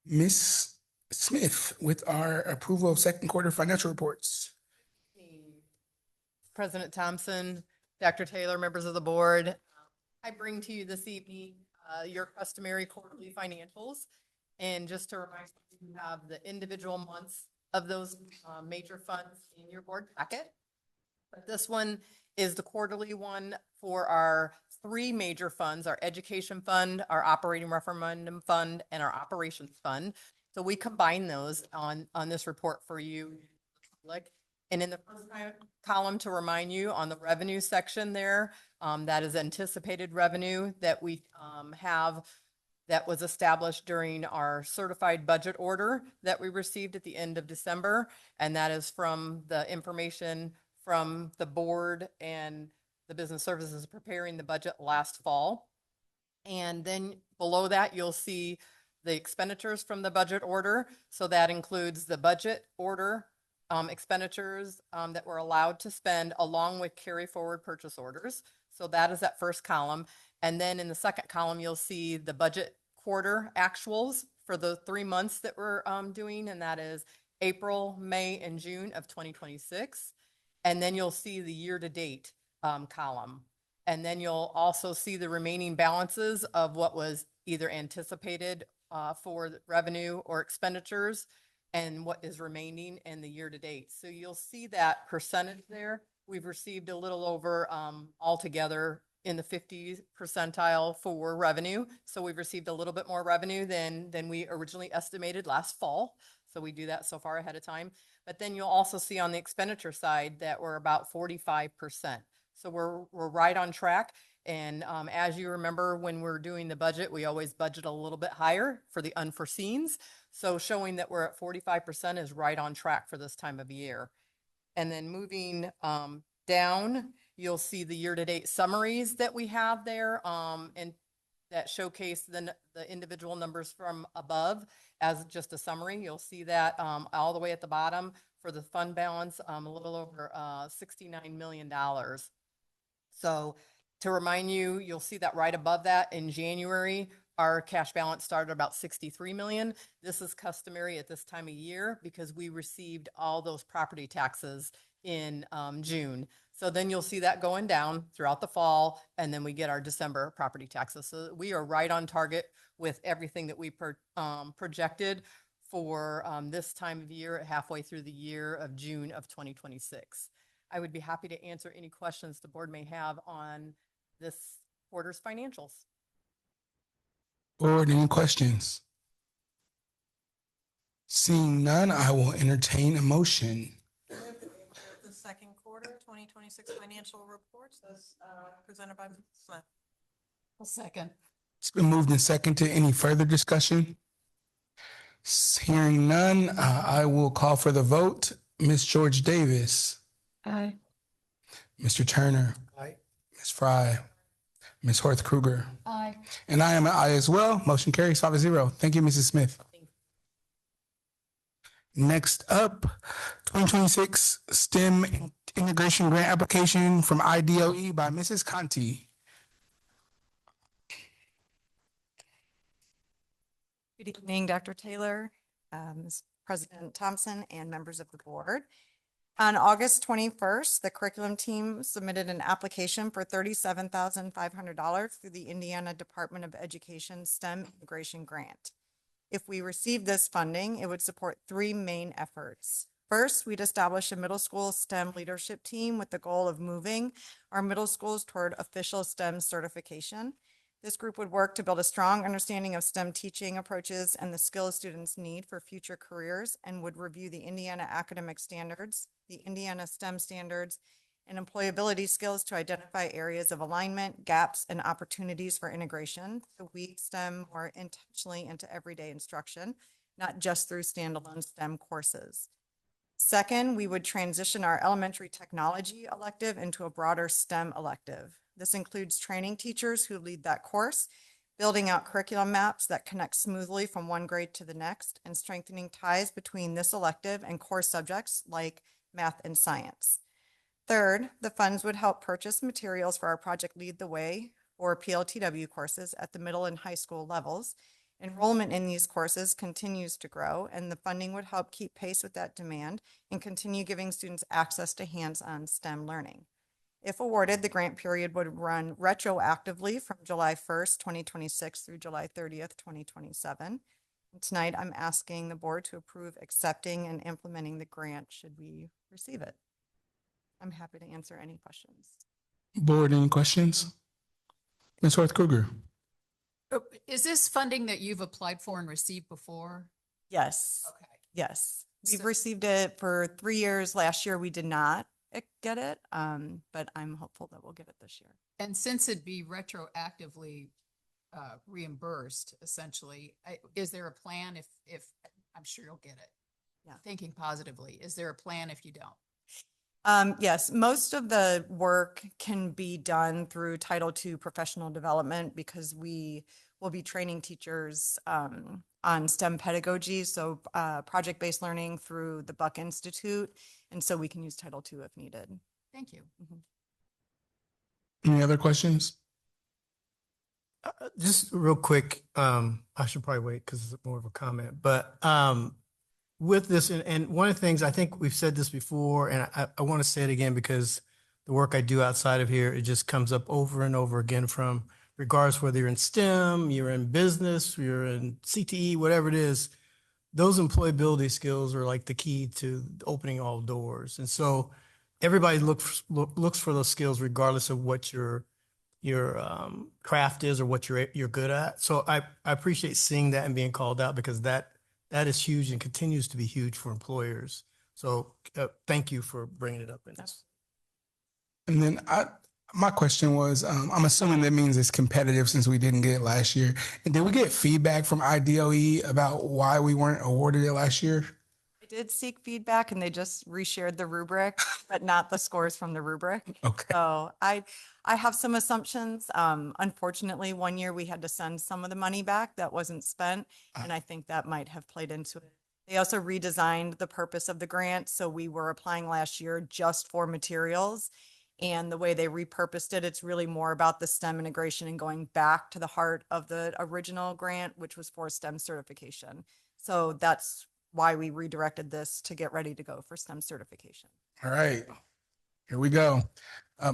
Ms. Smith with our approval of second quarter financial reports. President Thompson, Dr. Taylor, members of the board, I bring to you this evening your customary quarterly financials. And just to remind you, you have the individual months of those major funds in your board packet. But this one is the quarterly one for our 3 major funds: our education fund, our operating referendum fund, and our operations fund. So we combine those on this report for you. And in the first column, to remind you, on the revenue section there, that is anticipated revenue that we have, that was established during our certified budget order that we received at the end of December. And that is from the information from the board and the business services preparing the budget last fall. And then below that, you'll see the expenditures from the budget order. So that includes the budget order expenditures that we're allowed to spend, along with carry forward purchase orders. So that is that first column. And then in the second column, you'll see the budget quarter actuals for the 3 months that we're doing. And that is April, May, and June of 2026. And then you'll see the year to date column. And then you'll also see the remaining balances of what was either anticipated for the revenue or expenditures, and what is remaining in the year to date. So you'll see that percentage there. We've received a little over altogether in the 50th percentile for revenue. So we've received a little bit more revenue than we originally estimated last fall. So we do that so far ahead of time. But then you'll also see on the expenditure side that we're about 45%. So we're right on track. And as you remember, when we're doing the budget, we always budget a little bit higher for the unforeseens. So showing that we're at 45% is right on track for this time of year. And then moving down, you'll see the year-to-date summaries that we have there, and that showcase the individual numbers from above as just a summary. You'll see that all the way at the bottom for the fund balance, a little over $69 million. So to remind you, you'll see that right above that in January, our cash balance started about 63 million. This is customary at this time of year because we received all those property taxes in June. So then you'll see that going down throughout the fall, and then we get our December property taxes. So we are right on target with everything that we projected for this time of year, halfway through the year of June of 2026. I would be happy to answer any questions the board may have on this quarter's financials. Board, any questions? Seeing none, I will entertain a motion. The second quarter 2026 financial reports as presented by Ms. Smith. A second. It's been moved and seconded. Any further discussion? Hearing none, I will call for the vote. Ms. George Davis, Aye. Mr. Turner, Aye. Ms. Fry, Ms. Horth Kruger, Aye. and I am an aye as well. Motion carries 5-0. Thank you, Mrs. Smith. Next up, 2026 STEM Integration Grant Application from IDOE by Mrs. Conti. Good evening, Dr. Taylor, Ms. President Thompson, and members of the board. On August 21st, the curriculum team submitted an application for $37,500 through the Indiana Department of Education STEM Integration Grant. If we receive this funding, it would support three main efforts. First, we'd establish a middle school STEM leadership team with the goal of moving our middle schools toward official STEM certification. This group would work to build a strong understanding of STEM teaching approaches and the skills students need for future careers, and would review the Indiana academic standards, the Indiana STEM standards, and employability skills to identify areas of alignment, gaps, and opportunities for integration to weave STEM more intentionally into everyday instruction, not just through standalone STEM courses. Second, we would transition our elementary technology elective into a broader STEM elective. This includes training teachers who lead that course, building out curriculum maps that connect smoothly from one grade to the next, and strengthening ties between this elective and core subjects like math and science. Third, the funds would help purchase materials for our Project Lead the Way or PLTW courses at the middle and high school levels. Enrollment in these courses continues to grow, and the funding would help keep pace with that demand and continue giving students access to hands-on STEM learning. If awarded, the grant period would run retroactively from July 1st, 2026 through July 30th, 2027. And tonight, I'm asking the board to approve accepting and implementing the grant should we receive it. I'm happy to answer any questions. Board, any questions? Ms. Horth Kruger. Is this funding that you've applied for and received before? Yes, Okay. yes. We've So- received it for 3 years. Last year, we did not get it, but I'm hopeful that we'll get it this year. And since it'd be retroactively reimbursed, essentially, is there a plan if, I'm sure you'll get it? Yeah. Thinking positively, is there a plan if you don't? Yes, most of the work can be done through Title II professional development because we will be training teachers on STEM pedagogy, so project-based learning through the Buck Institute, and so we can use Title II if needed. Thank you. Any other questions? Just real quick, I should probably wait because it's more of a comment, but with this, and one of the things, I think we've said this before, and I want to say it again because the work I do outside of here, it just comes up over and over again from regardless whether you're in STEM, you're in business, you're in CTE, whatever it is, those employability skills are like the key to opening all doors. And so everybody looks for those skills regardless of what your craft is or what you're good at. So I appreciate seeing that and being called out because that is huge and continues to be huge for employers. So thank you for bringing it up in this. And then My question was, I'm assuming that means it's competitive since we didn't get it last year. And did we get feedback from IDOE about why we weren't awarded it last year? I did seek feedback and they just reshared the rubric, but not the scores from the rubric. Okay. So I have some assumptions. Unfortunately, one year we had to send some of the money back that wasn't spent, and I think that might have played into it. They also redesigned the purpose of the grant, so we were applying last year just for materials. And the way they repurposed it, it's really more about the STEM integration and going back to the heart of the original grant, which was for STEM certification. So that's why we redirected this to get ready to go for STEM certification. All right. Here we go.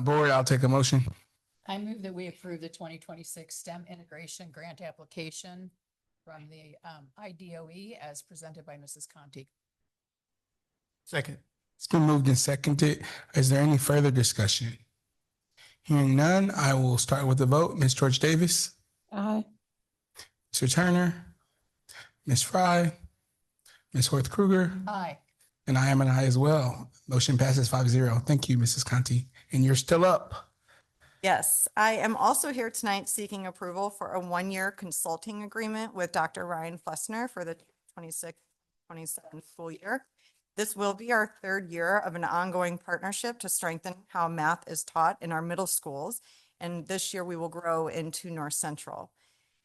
Board, I'll take a motion. I move that we approve the 2026 STEM integration grant application from the IDOE as presented by Mrs. Conti. Second. It's been moved and seconded. Is there any further discussion? Hearing none, I will start with the vote. Ms. George Davis, Aye. Mr. Turner, Ms. Fry, Ms. Horth Krueger, Aye. and I am an aye as well. Motion passes 5-0. Thank you, Mrs. Conti. And you're still up. Yes, I am also here tonight seeking approval for a one-year consulting agreement with Dr. Ryan Flessner for the 26-27 school year. This will be our third year of an ongoing partnership to strengthen how math is taught in our middle schools. And this year we will grow into North Central.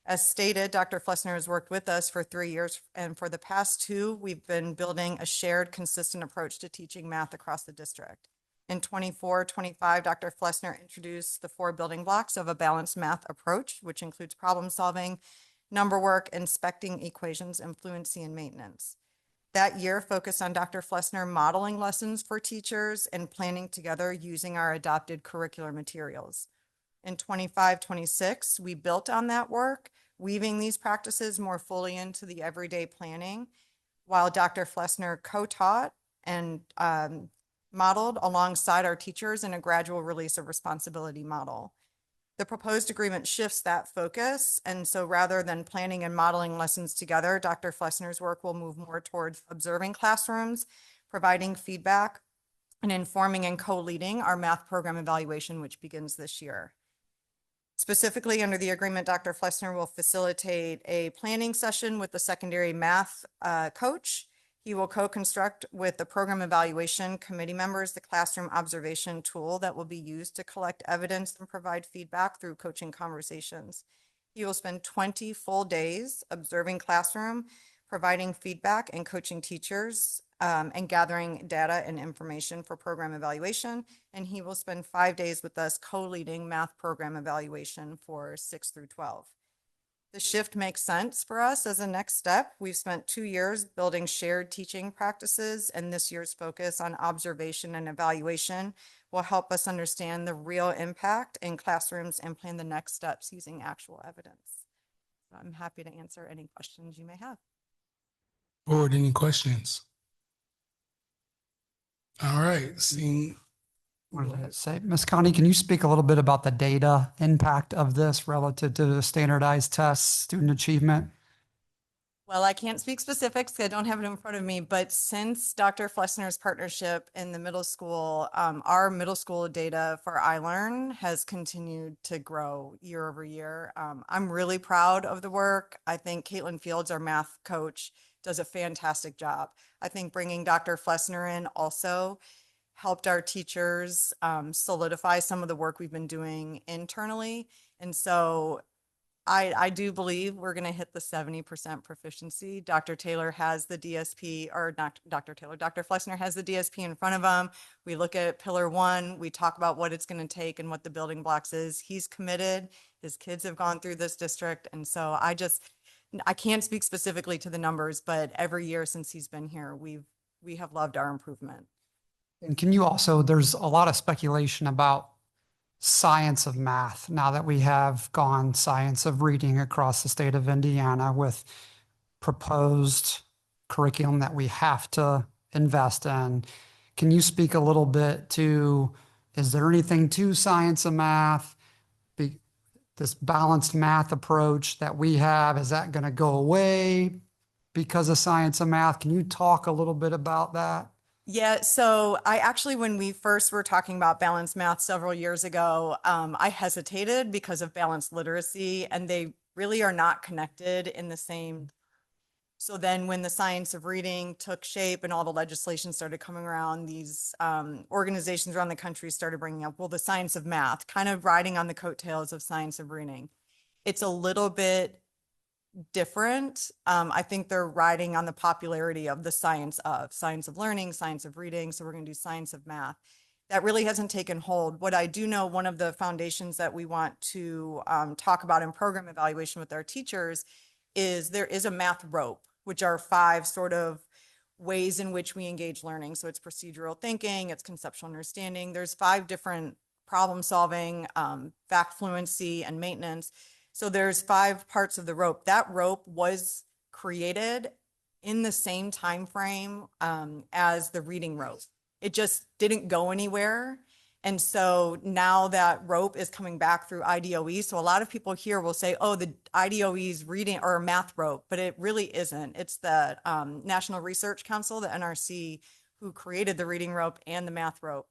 As stated, Dr. Flessner has worked with us for 3 years, and for the past 2, we've been building a shared, consistent approach to teaching math across the district. In 24-25, Dr. Flessner introduced the 4 building blocks of a balanced math approach, which includes problem solving, number work, inspecting equations, and fluency and maintenance. That year focused on Dr. Flessner modeling lessons for teachers and planning together using our adopted curricular materials. In 25-26, we built on that work, weaving these practices more fully into the everyday planning, while Dr. Flessner co-taught and modeled alongside our teachers in a gradual release of responsibility model. The proposed agreement shifts that focus, and so rather than planning and modeling lessons together, Dr. Flessner's work will move more towards observing classrooms, providing feedback, and informing and co-leading our math program evaluation, which begins this year. Specifically, under the agreement, Dr. Flessner will facilitate a planning session with the secondary math coach. He will co-construct with the program evaluation committee members the classroom observation tool that will be used to collect evidence and provide feedback through coaching conversations. He will spend 20 full days observing classroom, providing feedback and coaching teachers, and gathering data and information for program evaluation. And he will spend 5 days with us co-leading math program evaluation for 6 through 12. The shift makes sense for us as a next step. We've spent 2 years building shared teaching practices, and this year's focus on observation and evaluation will help us understand the real impact in classrooms and plan the next steps using actual evidence. So I'm happy to answer any questions you may have. Board, any questions? All right, seeing. What did it say? Ms. Connie, can you speak a little bit about the data impact of this relative to the standardized tests, student achievement? Well, I can't speak specifics because I don't have it in front of me, but since Dr. Flessner's partnership in the middle school, our middle school data for iLearn has continued to grow year over year. I'm really proud of the work. I think Caitlin Fields, our math coach, does a fantastic job. I think bringing Dr. Flessner in also helped our teachers solidify some of the work we've been doing internally. And so I do believe we're going to hit the 70% proficiency. Dr. Taylor has the DSP, or not Dr. Taylor, Dr. Flessner has the DSP in front of him. We look at pillar 1, we talk about what it's going to take and what the building blocks is. He's committed. His kids have gone through this district. And so I can't speak specifically to the numbers, but every year since he's been here, we have loved our improvement. And can you also, there's a lot of speculation about science of math now that we have gone science of reading across the state of Indiana with proposed curriculum that we have to invest in. Can you speak a little bit to, is there anything to science of math? This balanced math approach that we have, is that going to go away because of science of math? Can you talk a little bit about that? Yeah, so I actually, when we first were talking about balanced math several years ago, I hesitated because of balanced literacy, and they really are not connected in the same. So then when the science of reading took shape and all the legislation started coming around, these organizations around the country started bringing up, well, the science of math, kind of riding on the coattails of science of reading. It's a little bit different. I think they're riding on the popularity of the science of learning, science of reading. So we're going to do science of math. That really hasn't taken hold. What I do know, one of the foundations that we want to talk about in program evaluation with our teachers is there is a math rope, which are 5 sort of ways in which we engage learning. So it's procedural thinking, it's conceptual understanding. There's 5 different problem solving, fact fluency, and maintenance. So there's 5 parts of the rope. That rope was created in the same time frame as the reading rope. It just didn't go anywhere. And so now that rope is coming back through IDOE. So a lot of people here will say, oh, the IDOE's reading or math rope, but it really isn't. It's the National Research Council, the NRC, who created the reading rope and the math rope.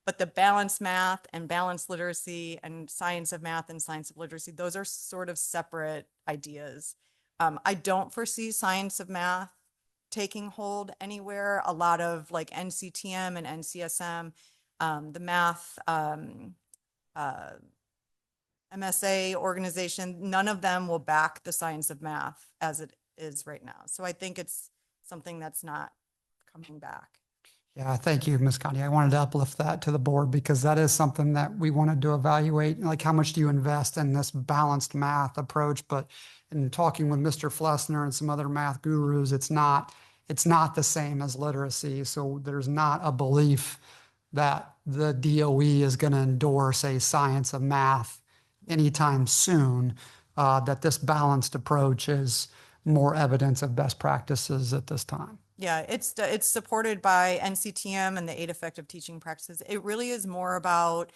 But the balanced math and balanced literacy and science of math and science of literacy, those are sort of separate ideas. I don't foresee science of math taking hold anywhere. A lot of like NCTM and NCSM, the math MSA organization, none of them will back the science of math as it is right now. So I think it's something that's not coming back. Yeah, thank you, Ms. Connie. I wanted to uplift that to the board because that is something that we wanted to evaluate. Like, how much do you invest in this balanced math approach? But in talking with Mr. Flessner and some other math gurus, it's not the same as literacy. So there's not a belief that the DOE is going to endorse a science of math anytime soon, that this balanced approach is more evidence of best practices at this time. Yeah, it's supported by NCTM and the 8 effective teaching practices. It really is more about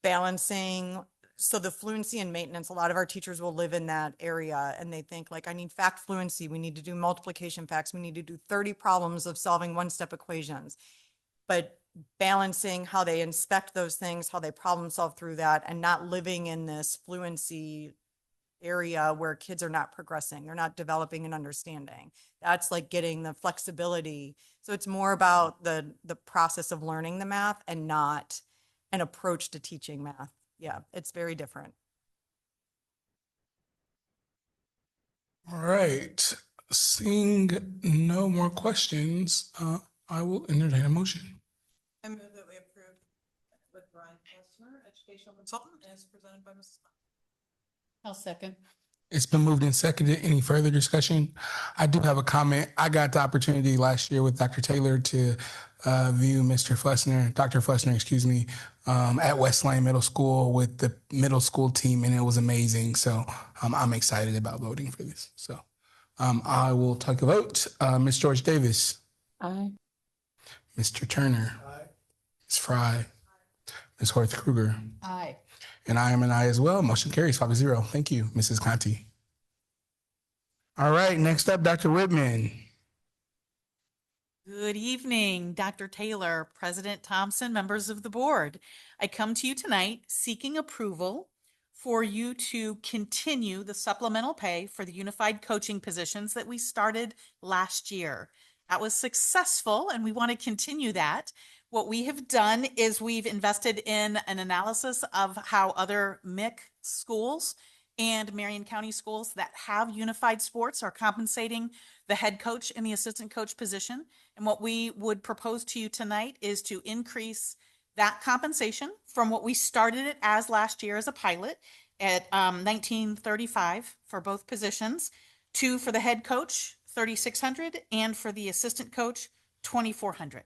balancing. So the fluency and maintenance, a lot of our teachers will live in that area and they think like, I need fact fluency. We need to do multiplication facts. We need to do 30 problems of solving 1-step equations. But balancing how they inspect those things, how they problem solve through that, and not living in this fluency area where kids are not progressing, they're not developing an understanding. That's like getting the flexibility. So it's more about the process of learning the math and not an approach to teaching math. Yeah, it's very different. All right. Seeing no more questions, I will entertain a motion. I move that we approve with Brian Kessler, educational consultant, as presented by Mrs. I'll second. It's been moved and seconded. Any further discussion? I do have a comment. I got the opportunity last year with Dr. Taylor to view Dr. Flessner, excuse me, at West Lane Middle School with the middle school team, and it was amazing. So I'm excited about voting for this. So I will take a vote. Ms. George Davis. Aye. Mr. Turner. Aye. Ms. Fry. Ms. Horth Kruger. Aye. And I am an aye as well. Motion carries 5-0. Thank you, Mrs. Conti. All right, next up, Dr. Whitman. Good evening, Dr. Taylor, President Thompson, members of the board. I come to you tonight seeking approval for you to continue the supplemental pay for the unified coaching positions that we started last year. That was successful, and we want to continue that. What we have done is we've invested in an analysis of how other MIC schools and Marion County schools that have unified sports are compensating the head coach and the assistant coach position. And what we would propose to you tonight is to increase that compensation from what we started it as last year as a pilot at $1,935 for both positions, to for the head coach $3,600 and for the assistant coach $2,400.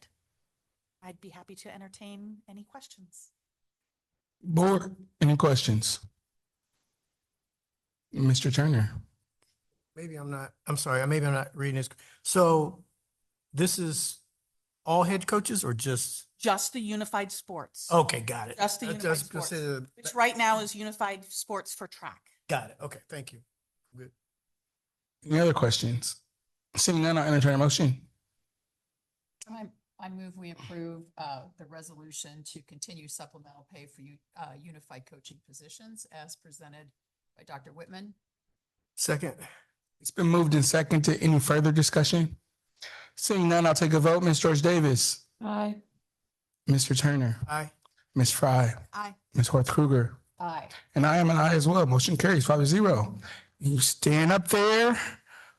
I'd be happy to entertain any questions. Board, any questions? Mr. Turner. Maybe I'm not reading this. So this is all head coaches or just? Just the unified sports. Okay, got it. Just the I was unified gonna sports, say which right now is unified sports for track. Got it. Okay, thank you. Good. Any other questions? Seeing none, I'll entertain a motion. I move we approve the resolution to continue supplemental pay for unified coaching positions as presented by Dr. Whitman. Second. It's been moved and seconded. Any further discussion? Seeing none, I'll take a vote. Ms. George Davis, Aye. Mr. Turner, Aye. Ms. Fry, Aye. Ms. Horth Krueger, Aye. and I am an aye as well. Motion carries 5-0. You stand up there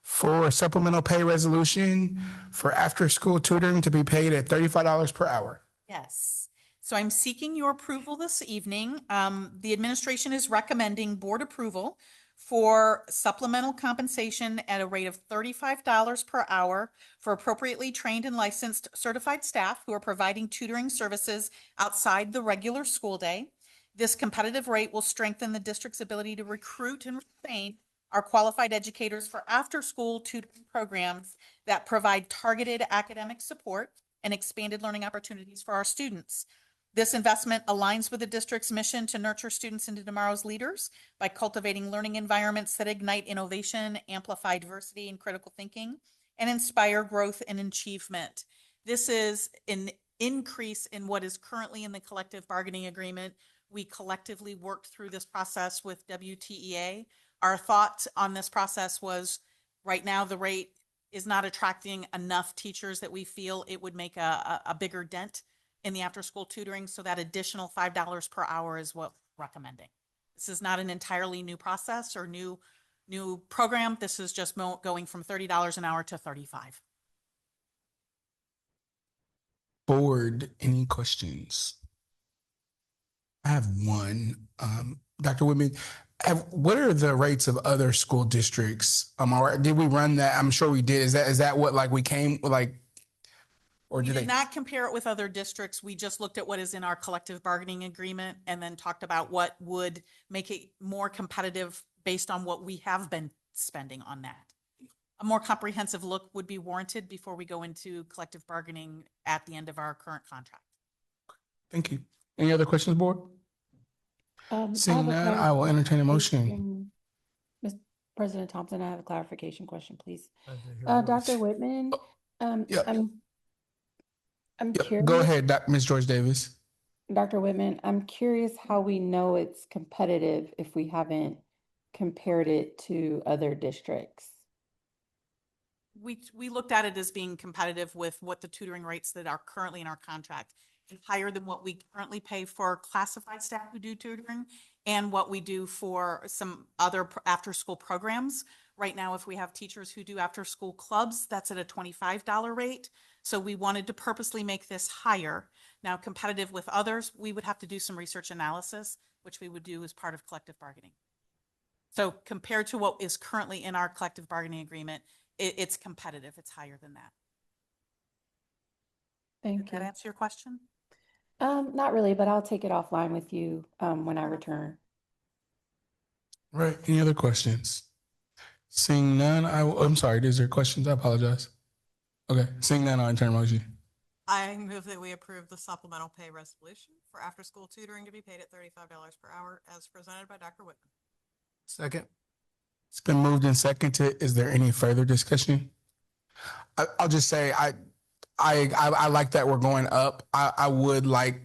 for supplemental pay resolution for after-school tutoring to be paid at $35 per hour. Yes. So I'm seeking your approval this evening. The administration is recommending board approval for supplemental compensation at a rate of $35 per hour for appropriately trained and licensed certified staff who are providing tutoring services outside the regular school day. This competitive rate will strengthen the district's ability to recruit and retain our qualified educators for after-school tutoring programs that provide targeted academic support and expanded learning opportunities for our students. This investment aligns with the district's mission to nurture students into tomorrow's leaders by cultivating learning environments that ignite innovation, amplify diversity and critical thinking, and inspire growth and achievement. This is an increase in what is currently in the collective bargaining agreement. We collectively worked through this process with WTEA. Our thought on this process was right now the rate is not attracting enough teachers that we feel it would make a bigger dent in the after-school tutoring. So that additional $5 per hour is what we're recommending. This is not an entirely new process or new program. This is just going from $30 an hour to $35. Board, any questions? I have one. Dr. Whitman, what are the rates of other school districts? Or did we run that? I'm sure we did. Is that what like we came like, or We did did they? not compare it with other districts. We just looked at what is in our collective bargaining agreement and then talked about what would make it more competitive based on what we have been spending on that. A more comprehensive look would be warranted before we go into collective bargaining at the end of our current contract. Thank you. Any other questions, board? I Seeing have a none, I will entertain a motion. clarification. Mr. President Thompson, I have a clarification question, please. Glad to hear your Dr. voice. Whitman, yeah. I'm Yep. curious. Go ahead, Ms. George Davis. Dr. Whitman, I'm curious how we know it's competitive if we haven't compared it to other districts. We looked at it as being competitive with what the tutoring rates that are currently in our contract, and higher than what we currently pay for classified staff who do tutoring and what we do for some other after-school programs. Right now, if we have teachers who do after-school clubs, that's at a $25 rate. So we wanted to purposely make this higher. Now, competitive with others, we would have to do some research analysis, which we would do as part of collective bargaining. So compared to what is currently in our collective bargaining agreement, it's competitive. It's higher than that. Thank Did that you. answer your question? Not really, but I'll take it offline with you when I return. Right. Any other questions? Seeing none, I'm sorry. Is there questions? I apologize. Okay. Seeing none, I'll entertain a motion. I move that we approve the supplemental pay resolution for after-school tutoring to be paid at $35 per hour as presented by Dr. Whitman. Second. It's been moved and seconded. Is there any further discussion? I'll just say I like that we're going up. I would like,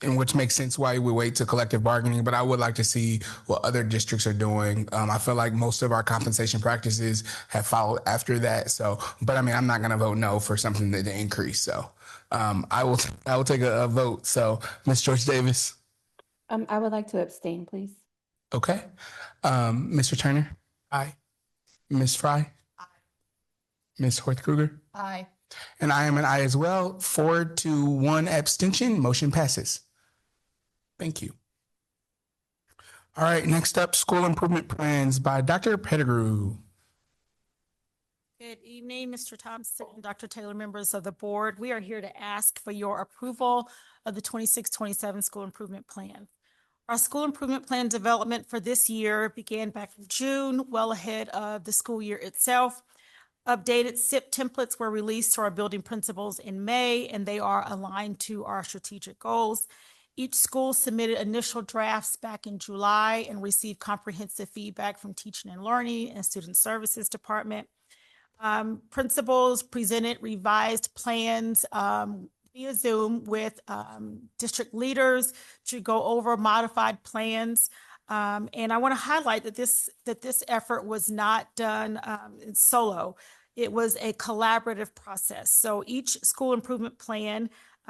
and which makes sense why we wait to collective bargaining, but I would like to see what other districts are doing. I feel like most of our compensation practices have followed after that. So, but I mean, I'm not going to vote no for something that increase. So, I will take a vote. So, Ms. George Davis. I would like to abstain, please. Okay. Mr. Turner. Aye. Ms. Fry. Aye. Ms. Horth Kruger. Aye. And I am an aye as well. 4-1 abstention. Motion passes. Thank you. All right. Next up, school improvement plans by Dr. Pettigrew. Good evening, Mr. Thompson, Dr. Taylor, members of the board. We are here to ask for your approval of the 26-27 school improvement plan. Our school improvement plan development for this year began back in June, well ahead of the school year itself. Updated SIP templates were released to our building principals in May, and they are aligned to our strategic goals. Each school submitted initial drafts back in July and received comprehensive feedback from teaching and learning and student services department. Principals presented revised plans via Zoom with district leaders to go over modified plans. And I want to highlight that this effort was not done in solo. It was a collaborative process. So each school improvement plan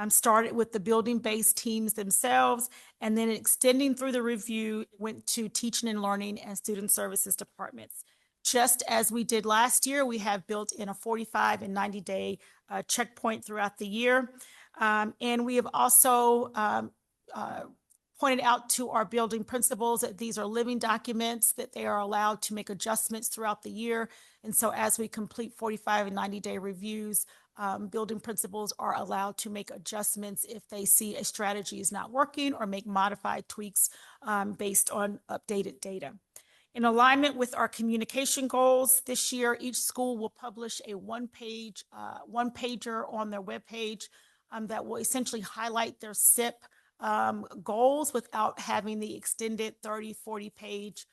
started with the building-based teams themselves, and then extending through the review, went to teaching and learning and student services departments. Just as we did last year, we have built in a 45 and 90-day checkpoint throughout the year. And we have also pointed out to our building principals that these are living documents, that they are allowed to make adjustments throughout the year. And so as we complete 45 and 90-day reviews, building principals are allowed to make adjustments if they see a strategy is not working, or make modified tweaks based on updated data. In alignment with our communication goals, this year, each school will publish a one-pager on their webpage that will essentially highlight their SIP goals without having the extended 30, 40-page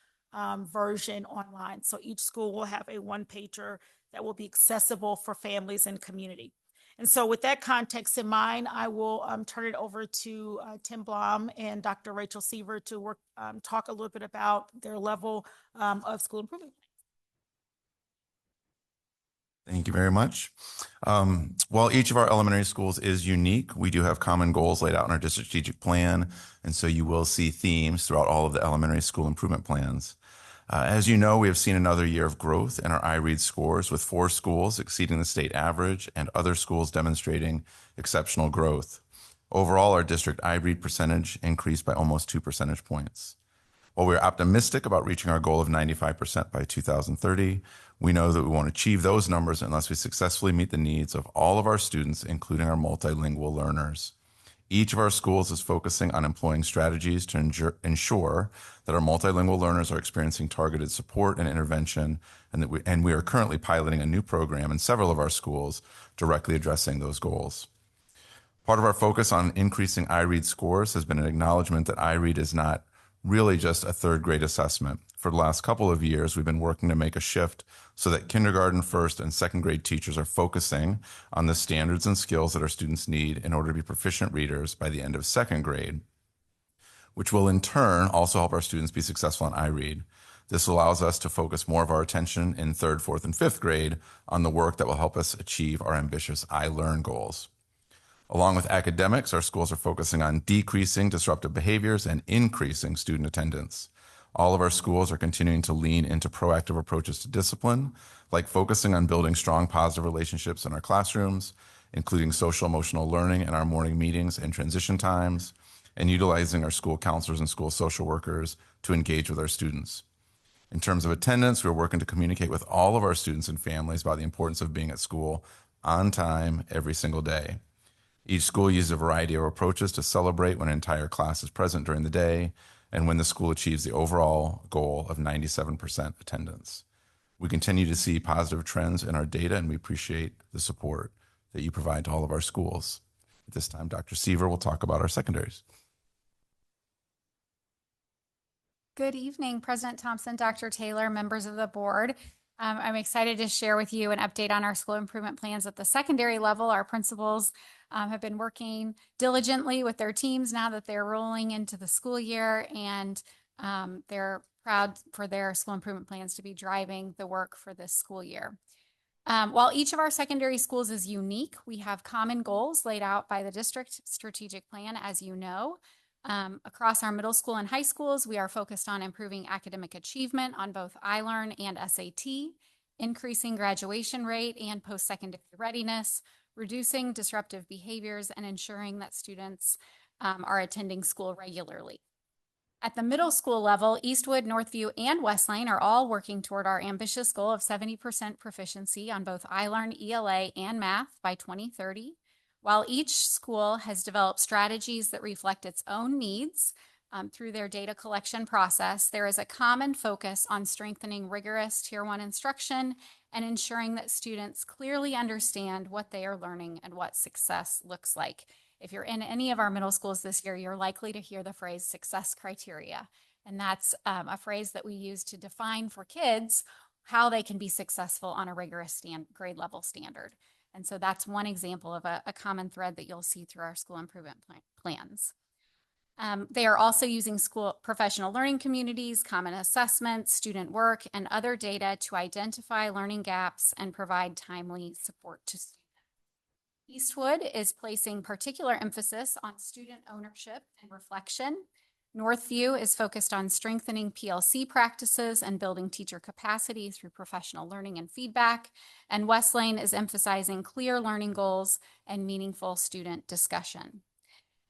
version online. So each school will have a one-pager that will be accessible for families and community. And so with that context in mind, I will turn it over to Tim Blom and Dr. Rachel Seaver to talk a little bit about their level of school improvement. Thank you very much. While each of our elementary schools is unique, we do have common goals laid out in our district strategic plan. And so you will see themes throughout all of the elementary school improvement plans. As you know, we have seen another year of growth in our iRead scores, with 4 schools exceeding the state average and other schools demonstrating exceptional growth. Overall, our district iRead percentage increased by almost 2 percentage points. While we're optimistic about reaching our goal of 95% by 2030, we know that we won't achieve those numbers unless we successfully meet the needs of all of our students, including our multilingual learners. Each of our schools is focusing on employing strategies to ensure that our multilingual learners are experiencing targeted support and intervention, and we are currently piloting a new program in several of our schools directly addressing those goals. Part of our focus on increasing iRead scores has been an acknowledgement that iRead is not really just a third grade assessment. For the last couple of years, we've been working to make a shift so that kindergarten, first, and second grade teachers are focusing on the standards and skills that our students need in order to be proficient readers by the end of second grade, which will in turn also help our students be successful in iRead. This allows us to focus more of our attention in third, fourth, and fifth grade on the work that will help us achieve our ambitious iLearn goals. Along with academics, our schools are focusing on decreasing disruptive behaviors and increasing student attendance. All of our schools are continuing to lean into proactive approaches to discipline, like focusing on building strong positive relationships in our classrooms, including social emotional learning in our morning meetings and transition times, and utilizing our school counselors and school social workers to engage with our students. In terms of attendance, we're working to communicate with all of our students and families about the importance of being at school on time every single day. Each school uses a variety of approaches to celebrate when an entire class is present during the day and when the school achieves the overall goal of 97% attendance. We continue to see positive trends in our data, and we appreciate the support that you provide to all of our schools. At this time, Dr. Seaver will talk about our secondaries. Good evening, President Thompson, Dr. Taylor, members of the board. I'm excited to share with you an update on our school improvement plans at the secondary level. Our principals have been working diligently with their teams now that they're rolling into the school year, and they're proud for their school improvement plans to be driving the work for this school year. While each of our secondary schools is unique, we have common goals laid out by the district strategic plan, as you know. Across our middle school and high schools, we are focused on improving academic achievement on both iLearn and SAT, increasing graduation rate and post-secondary readiness, reducing disruptive behaviors, and ensuring that students are attending school regularly. At the middle school level, Eastwood, Northview, and Westlane are all working toward our ambitious goal of 70% proficiency on both iLearn, ELA, and math by 2030. While each school has developed strategies that reflect its own needs through their data collection process, there is a common focus on strengthening rigorous Tier 1 instruction and ensuring that students clearly understand what they are learning and what success looks like. If you're in any of our middle schools this year, you're likely to hear the phrase success criteria. And that's a phrase that we use to define for kids how they can be successful on a rigorous grade level standard. And so that's one example of a common thread that you'll see through our school improvement plans. They are also using school professional learning communities, common assessments, student work, and other data to identify learning gaps and provide timely support to students. Eastwood is placing particular emphasis on student ownership and reflection. Northview is focused on strengthening PLC practices and building teacher capacity through professional learning and feedback. And Wesleyan is emphasizing clear learning goals and meaningful student discussion.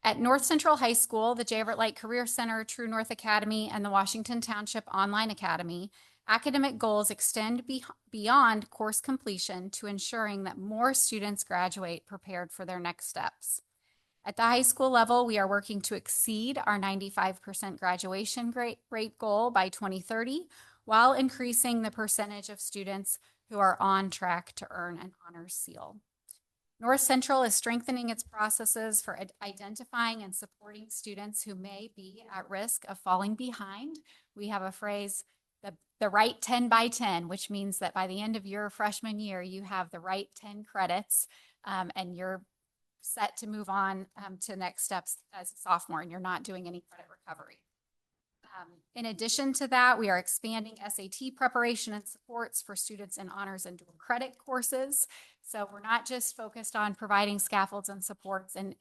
At North Central High School, the J. Everett Light Career Center, True North Academy, and the Washington Township Online Academy, academic goals extend beyond course completion to ensuring that more students graduate prepared for their next steps. At the high school level, we are working to exceed our 95% graduation rate goal by 2030, while increasing the percentage of students who are on track to earn an honors seal. North Central is strengthening its processes for identifying and supporting students who may be at risk of falling behind. We have a phrase, the right 10 by 10, which means that by the end of your freshman year, you have the right 10 credits and you're set to move on to next steps as a sophomore, and you're not doing any credit recovery. In addition to that, we are expanding SAT preparation and supports for students in honors and dual credit courses. So we're not just focused on providing scaffolds and supports in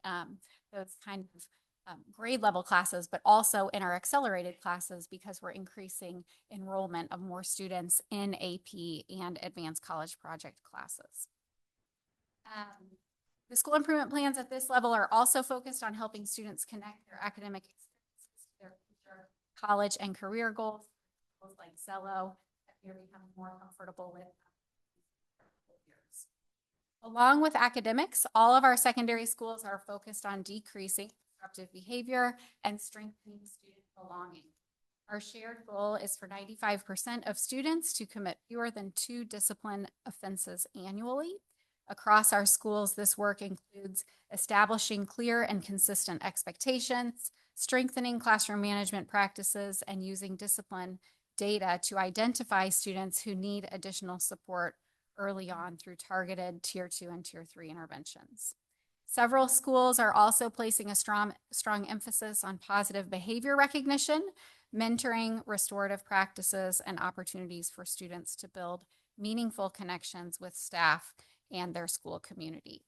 those kind of grade level classes, but also in our accelerated classes, because we're increasing enrollment of more students in AP and advanced college project classes. The school improvement plans at this level are also focused on helping students connect their academic experiences to their future college and career goals, like Zello, that you're becoming more comfortable with. Along with academics, all of our secondary schools are focused on decreasing disruptive behavior and strengthening student belonging. Our shared goal is for 95% of students to commit fewer than 2 discipline offenses annually. Across our schools, this work includes establishing clear and consistent expectations, strengthening classroom management practices, and using discipline data to identify students who need additional support early on through targeted Tier 2 and Tier 3 interventions. Several schools are also placing a strong emphasis on positive behavior recognition, mentoring, restorative practices, and opportunities for students to build meaningful connections with staff and their school community.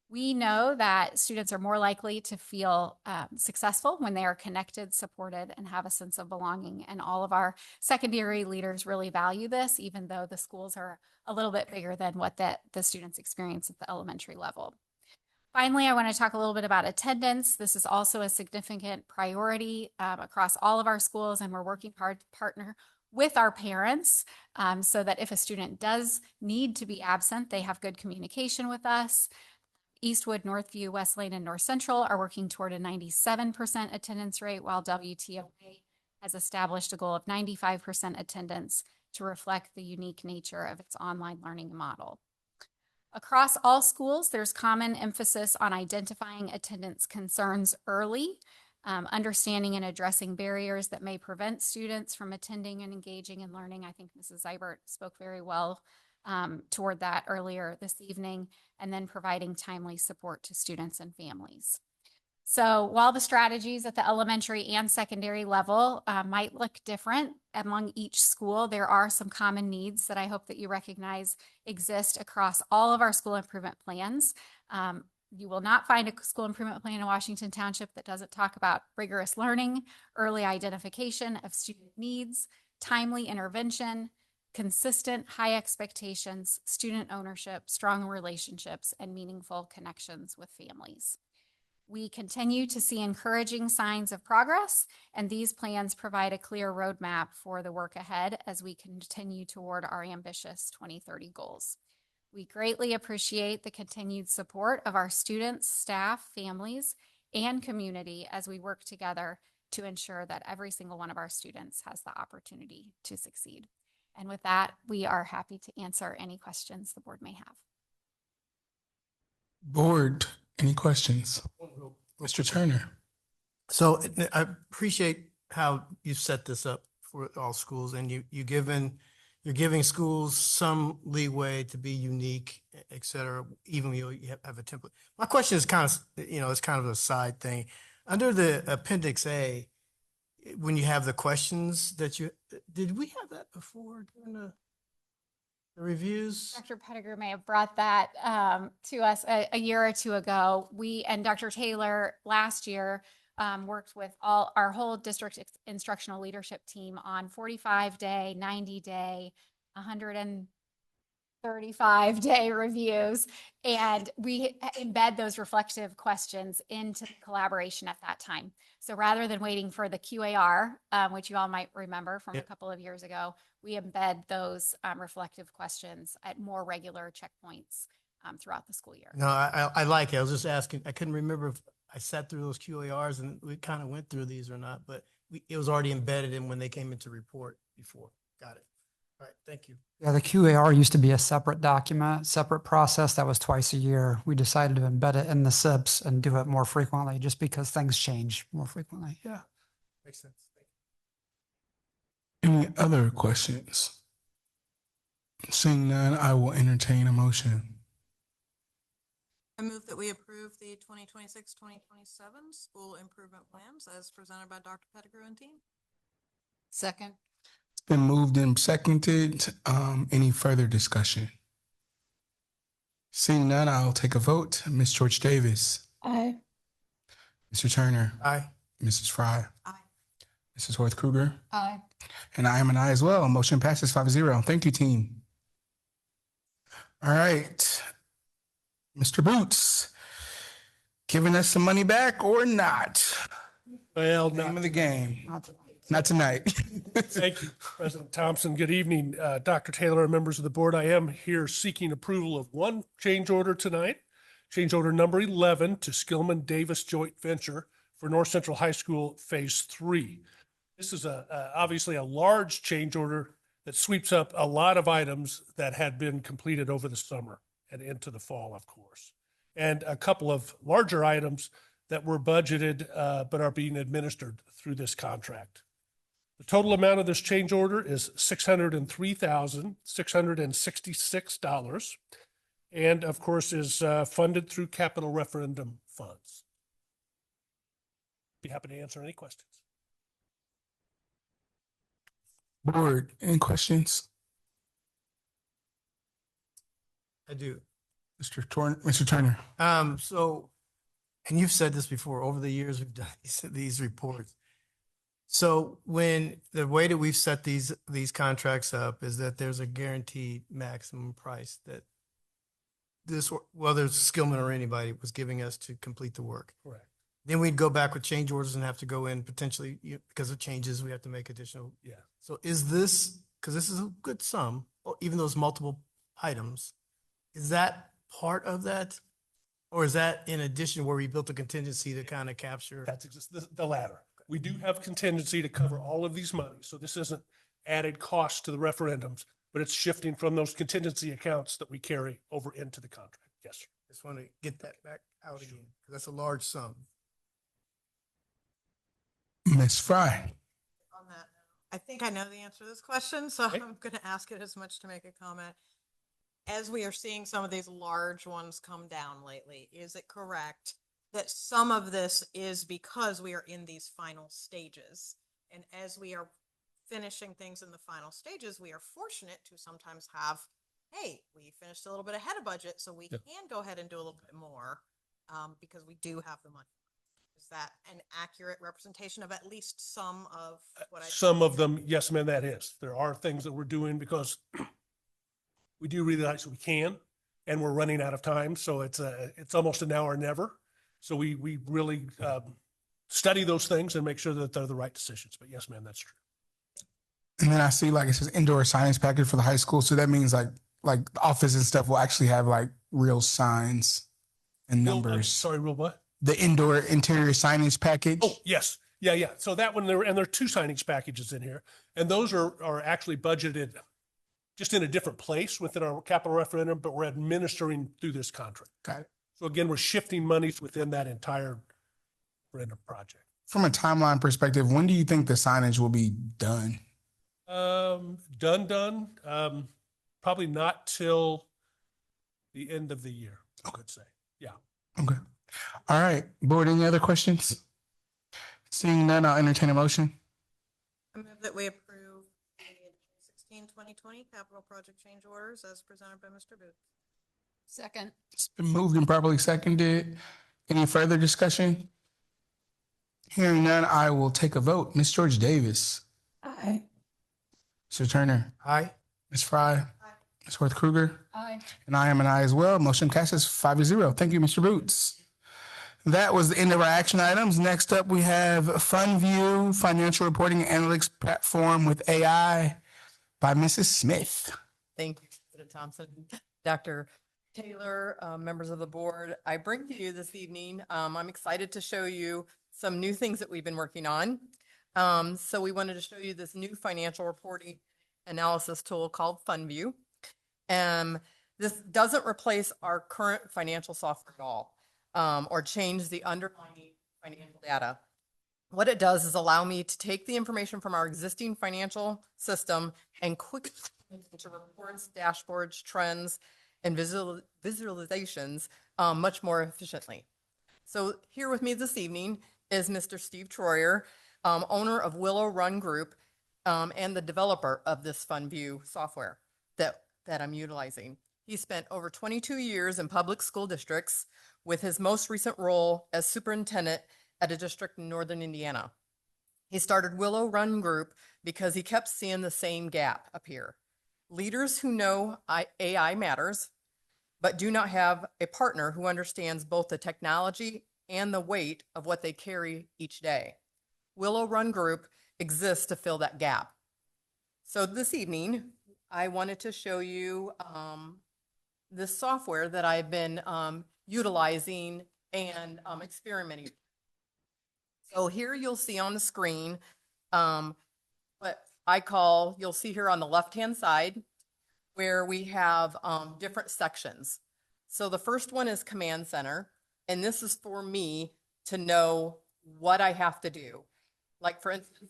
We know that students are more likely to feel successful when they are connected, supported, and have a sense of belonging. And all of our secondary leaders really value this, even though the schools are a little bit bigger than what the students experience at the elementary level. Finally, I want to talk a little bit about attendance. This is also a significant priority across all of our schools, and we're working hard to partner with our parents so that if a student does need to be absent, they have good communication with us. Eastwood, Northview, Wesleyan, and North Central are working toward a 97% attendance rate, while WTOA has established a goal of 95% attendance to reflect the unique nature of its online learning model. Across all schools, there's common emphasis on identifying attendance concerns early, understanding and addressing barriers that may prevent students from attending and engaging in learning. I think Mrs. Zybert spoke very well toward that earlier this evening, and then providing timely support to students and families. So while the strategies at the elementary and secondary level might look different among each school, there are some common needs that I hope that you recognize exist across all of our school improvement plans. You will not find a school improvement plan in Washington Township that doesn't talk about rigorous learning, early identification of student needs, timely intervention, consistent high expectations, student ownership, strong relationships, and meaningful connections with families. We continue to see encouraging signs of progress, and these plans provide a clear roadmap for the work ahead as we continue toward our ambitious 2030 goals. We greatly appreciate the continued support of our students, staff, families, and community as we work together to ensure that every single one of our students has the opportunity to succeed. And with that, we are happy to answer any questions the board may have. Board, any questions? Mr. Turner. So I appreciate how you set this up for all schools, and you've given you're giving schools some leeway to be unique, et cetera, even when you have a template. My question is kind of, it's kind of a side thing. Under the Appendix A, when you have the questions did we have that before during the reviews? Dr. Pettigrew may have brought that to us a year or two ago. We and Dr. Taylor last year worked with our whole district instructional leadership team on 45-day, 90-day, 135-day reviews. And we embed those reflective questions into the collaboration at that time. So rather than waiting for the QAR, which you all might remember from a couple of years ago, we embed those reflective questions at more regular checkpoints throughout the school year. No, I like it. I was just asking. I couldn't remember if I sat through those QARs and we kind of went through these or not, but it was already embedded in when they came into report before. Got it. All right. Thank you. Yeah, the QAR used to be a separate document, separate process that was twice a year. We decided to embed it in the SIPs and do it more frequently just because things change more frequently. Yeah. Makes sense. Any other questions? Seeing none, I will entertain a motion. I move that we approve the 2026-2027 school improvement plans as presented by Dr. Pettigrew and team. Second. It's been moved and seconded. Any further discussion? Seeing none, I'll take a vote. Ms. George Davis. Aye. Mr. Turner. Aye. Mrs. Fry. Aye. Mrs. Worth Kruger. Aye. And I am an aye as well. Motion passes 5-0. Thank you, team. All right. Mr. Boots, giving us some money back or not? Well, Name of the game. Not tonight. thank you, President Thompson. Good evening, Dr. Taylor and members of the board. I am here seeking approval of one change order tonight. Change order number 11 to Skillman Davis Joint Venture for North Central High School Phase 3. This is obviously a large change order that sweeps up a lot of items that had been completed over the summer and into the fall, of course, and a couple of larger items that were budgeted but are being administered through this contract. The total amount of this change order is $603,666, and of course is funded through capital referendum funds. Be happy to answer any questions. Board, any questions? I do. Mr. Turner. So, and you've said this before, over the years, we've done these reports. So when the way that we've set these contracts up is that there's a guaranteed maximum price that whether it's Skillman or anybody was giving us to complete the work. Correct. Then we'd go back with change orders and have to go in potentially because of changes, we have to make additional. Yeah. So is this, because this is a good sum, even those multiple items, is that part of that? Or is that in addition where we built a contingency to kind of capture? That's the latter. We do have contingency to cover all of these monies. So this isn't added cost to the referendums, but it's shifting from those contingency accounts that we carry over into the contract. Yes, sir. Just want to get that back out again, because that's a large sum. Ms. Fry. On that, I think I know the answer to this question, so Okay. I'm going to ask it as much to make a comment. As we are seeing some of these large ones come down lately, is it correct that some of this is because we are in these final stages? And as we are finishing things in the final stages, we are fortunate to sometimes have, hey, we finished a little bit ahead of budget, so we Yep. can go ahead and do a little bit more because we do have the money. Is that an accurate representation of at least some of what I? Some of them, yes, ma'am, that is. There are things that we're doing because we do realize we can, and we're running out of time. So it's almost an now or never. So we really study those things and make sure that they're the right decisions. But yes, ma'am, that's true. And then I see like it says indoor signage package for the high school. So that means like the office and stuff will actually have like real signs and numbers. Sorry, real what? The indoor interior signage package. Oh, yes. Yeah. So that one, there are two signage packages in here. And those are actually budgeted just in a different place within our capital referendum, but we're administering through this contract. Got it. So again, we're shifting monies within that entire referendum project. From a timeline perspective, when do you think the signage will be done? Done. Probably not till the end of the year, I could say. Yeah. Okay. All right. Board, any other questions? Seeing none, I'll entertain a motion. I move that we approve the 2016-2020 capital project change orders as presented by Mr. Booth. Second. It's been moved and properly seconded. Any further discussion? Hearing none, I will take a vote. Ms. George Davis. Aye. Mr. Turner. Aye. Ms. Fry. Ms. Worth Kruger. Aye. And I am an aye as well. Motion passes 5-0. Thank you, Mr. Boots. That was the end of our action items. Next up, we have FundView Financial Reporting and Analytics Platform with AI by Mrs. Smith. Thank you, President Thompson. Dr. Taylor, members of the board, I bring to you this evening, I'm excited to show you some new things that we've been working on. So we wanted to show you this new financial reporting analysis tool called FundView. This doesn't replace our current financial software at all, or change the underlying financial data. What it does is allow me to take the information from our existing financial system and quickly into reports, dashboards, trends, and visualizations much more efficiently. So here with me this evening is Mr. Steve Troyer, owner of Willow Run Group, and the developer of this FundView software that I'm utilizing. He spent over 22 years in public school districts, with his most recent role as superintendent at a district in northern Indiana. He started Willow Run Group because he kept seeing the same gap appear. Leaders who know AI matters, but do not have a partner who understands both the technology and the weight of what they carry each day. Willow Run Group exists to fill that gap. So this evening, I wanted to show you this software that I've been utilizing and experimenting. So here you'll see on the screen what you'll see here on the left-hand side, where we have different sections. So the first one is Command Center, and this is for me to know what I have to do. Like for instance,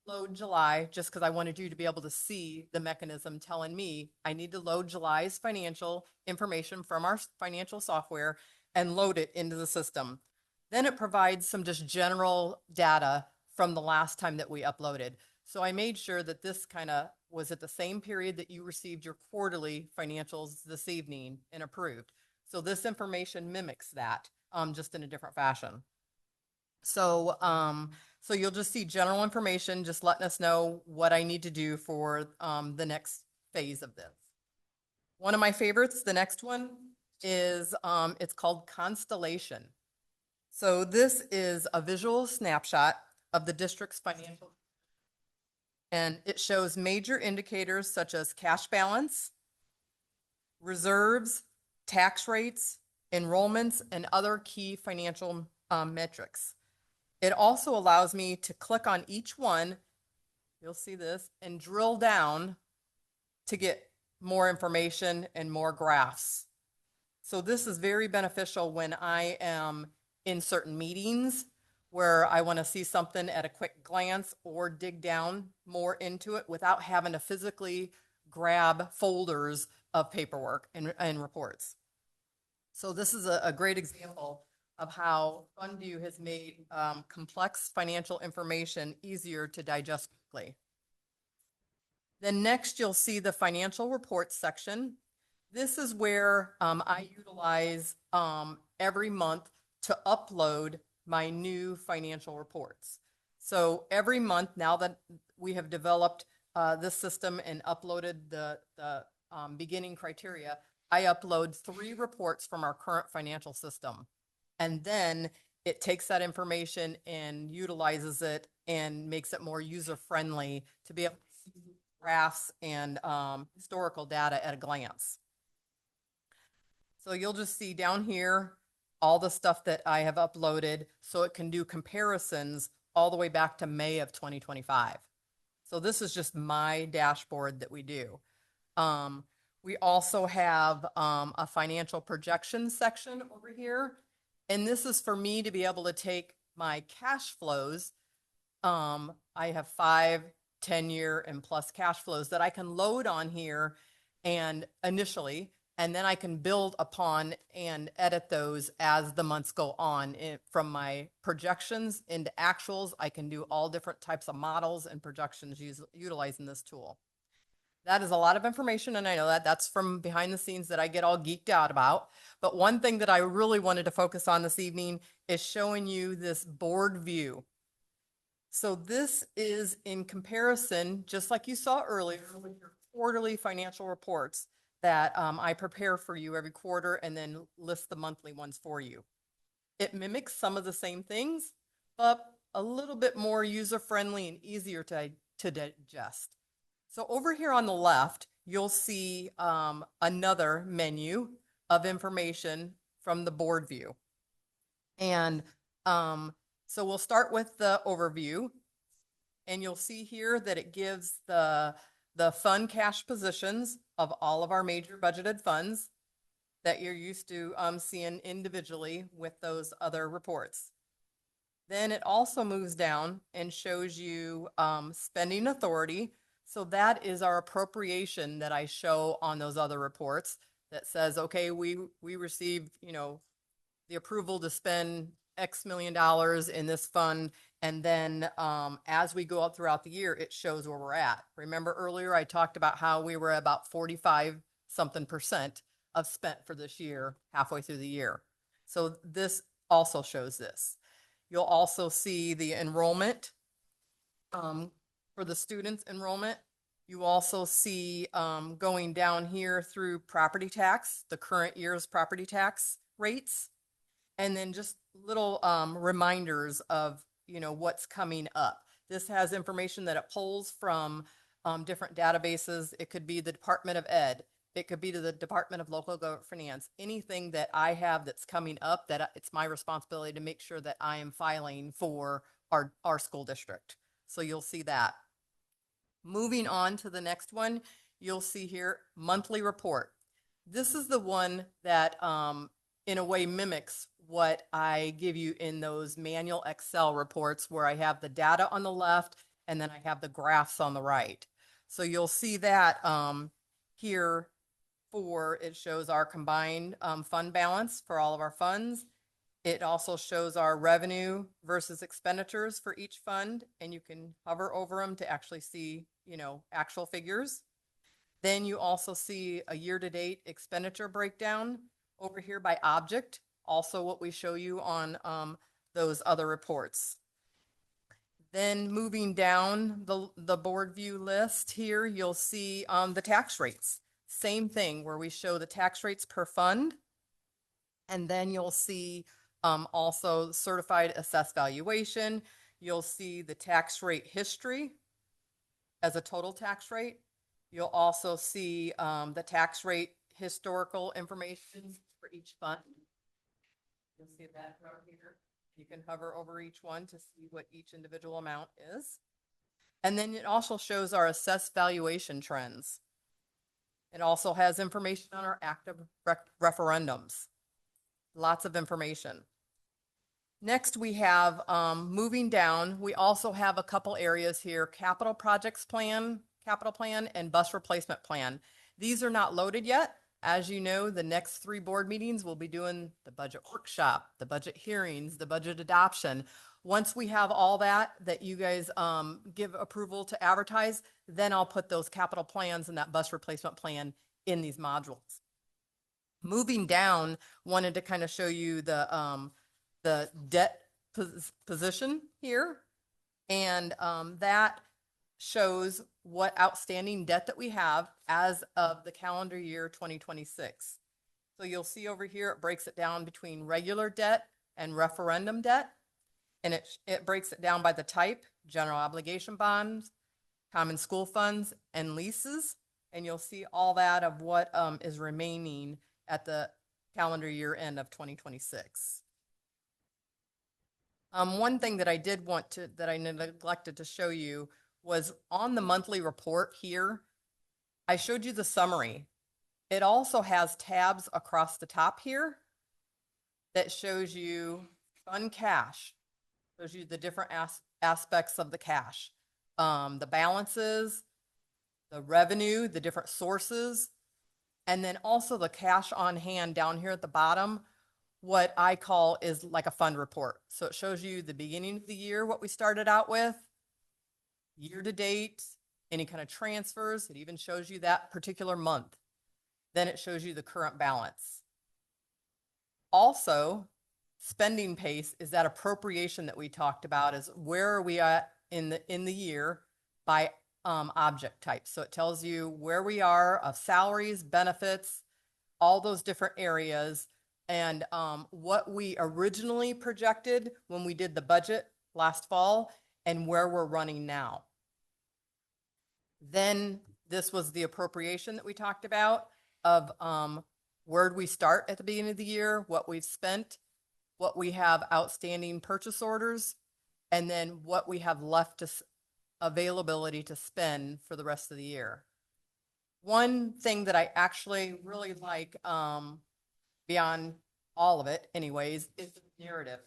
load July, just because I wanted you to be able to see the mechanism telling me I need to load July's financial information from our financial software and load it into the system. Then it provides some just general data from the last time that we uploaded. So I made sure that this kind of was at the same period that you received your quarterly financials this evening and approved. So this information mimics that, just in a different fashion. So, so you'll just see general information, just letting us know what I need to do for the next phase of this. One of my favorites, the next one, is it's called Constellation. So this is a visual snapshot of the district's financial, and it shows major indicators such as cash balance, reserves, tax rates, enrollments, and other key financial metrics. It also allows me to click on each one, you'll see this, and drill down to get more information and more graphs. So this is very beneficial when I am in certain meetings where I want to see something at a quick glance or dig down more into it without having to physically grab folders of paperwork and reports. So this is a great example of how FundView has made complex financial information easier to digest quickly. Then next you'll see the financial reports section. This is where I utilize every month to upload my new financial reports. So every month, now that we have developed this system and uploaded the beginning criteria, I upload 3 reports from our current financial system. And then it takes that information and utilizes it and makes it more user-friendly to be able to see graphs and historical data at a glance. So you'll just see down here all the stuff that I have uploaded so it can do comparisons all the way back to May of 2025. So this is just my dashboard that we do. We also have a financial projections section over here. And this is for me to be able to take my cash flows. I have 5 10-year and plus cash flows that I can load on here and initially, and then I can build upon and edit those as the months go on. From my projections into actuals, I can do all different types of models and projections utilizing this tool. That is a lot of information, and I know that that's from behind the scenes that I get all geeked out about. But one thing that I really wanted to focus on this evening is showing you this board view. So this is in comparison, just like you saw earlier, with your quarterly financial reports that I prepare for you every quarter and then list the monthly ones for you. It mimics some of the same things, but a little bit more user-friendly and easier to digest. So over here on the left, you'll see another menu of information from the board view. And so we'll start with the overview, and you'll see here that it gives the fund cash positions of all of our major budgeted funds that you're used to seeing individually with those other reports. Then it also moves down and shows you spending authority. So that is our appropriation that I show on those other reports that says, okay, we received, the approval to spend X million dollars in this fund. And then as we go up throughout the year, it shows where we're at. Remember earlier, I talked about how we were about 45% of spent for this year, halfway through the year. So this also shows this. You'll also see the enrollment for the students' enrollment. You also see going down here through property tax, the current year's property tax rates, and then just little reminders of what's coming up. This has information that it pulls from different databases. It could be the Department of Ed. It could be to the Department of Local Government Finance. Anything that I have that's coming up, that it's my responsibility to make sure that I am filing for our school district. So you'll see that. Moving on to the next one, you'll see here monthly report. This is the one that in a way mimics what I give you in those manual Excel reports, where I have the data on the left and then I have the graphs on the right. So you'll see that here it shows our combined fund balance for all of our funds. It also shows our revenue versus expenditures for each fund, and you can hover over them to actually see, actual figures. Then you also see a year-to-date expenditure breakdown over here by object, also what we show you on those other reports. Then moving down the board view list here, you'll see the tax rates. Same thing, where we show the tax rates per fund. And then you'll see also certified assessed valuation. You'll see the tax rate history as a total tax rate. You'll also see the tax rate historical information for each fund. You'll see that right here. You can hover over each one to see what each individual amount is. And then it also shows our assessed valuation trends. It also has information on our active referendums. Lots of information. Next, we have, moving down, we also have a couple areas here: capital projects plan, capital plan, and bus replacement plan. These are not loaded yet. As you know, the next 3 board meetings, we'll be doing the budget workshop, the budget hearings, the budget adoption. Once we have all that you guys give approval to advertise, then I'll put those capital plans and that bus replacement plan in these modules. Moving down, wanted to kind of show you the debt position here. And that shows what outstanding debt that we have as of the calendar year 2026. So you'll see over here, it breaks it down between regular debt and referendum debt. And it breaks it down by the type: general obligation bonds, common school funds, and leases. And you'll see all that of what is remaining at the calendar year end of 2026. One thing that I neglected to show you was on the monthly report here, I showed you the summary. It also has tabs across the top here that shows you fund cash, shows you the different aspects of the cash. the balances, the revenue, the different sources, and then also the cash on hand down here at the bottom, what I call is like a fund report. So it shows you the beginning of the year, what we started out with, year to date, any kind of transfers. It even shows you that particular month. Then it shows you the current balance. Also, spending pace is that appropriation that we talked about, is where are we at in the year by object type. So it tells you where we are of salaries, benefits, all those different areas, and what we originally projected when we did the budget last fall and where we're running now. Then this was the appropriation that we talked about of where we start at the beginning of the year, what we've spent, what we have outstanding purchase orders, and then what we have left to availability to spend for the rest of the year. One thing that I actually really like, beyond all of it anyways, is the narrative.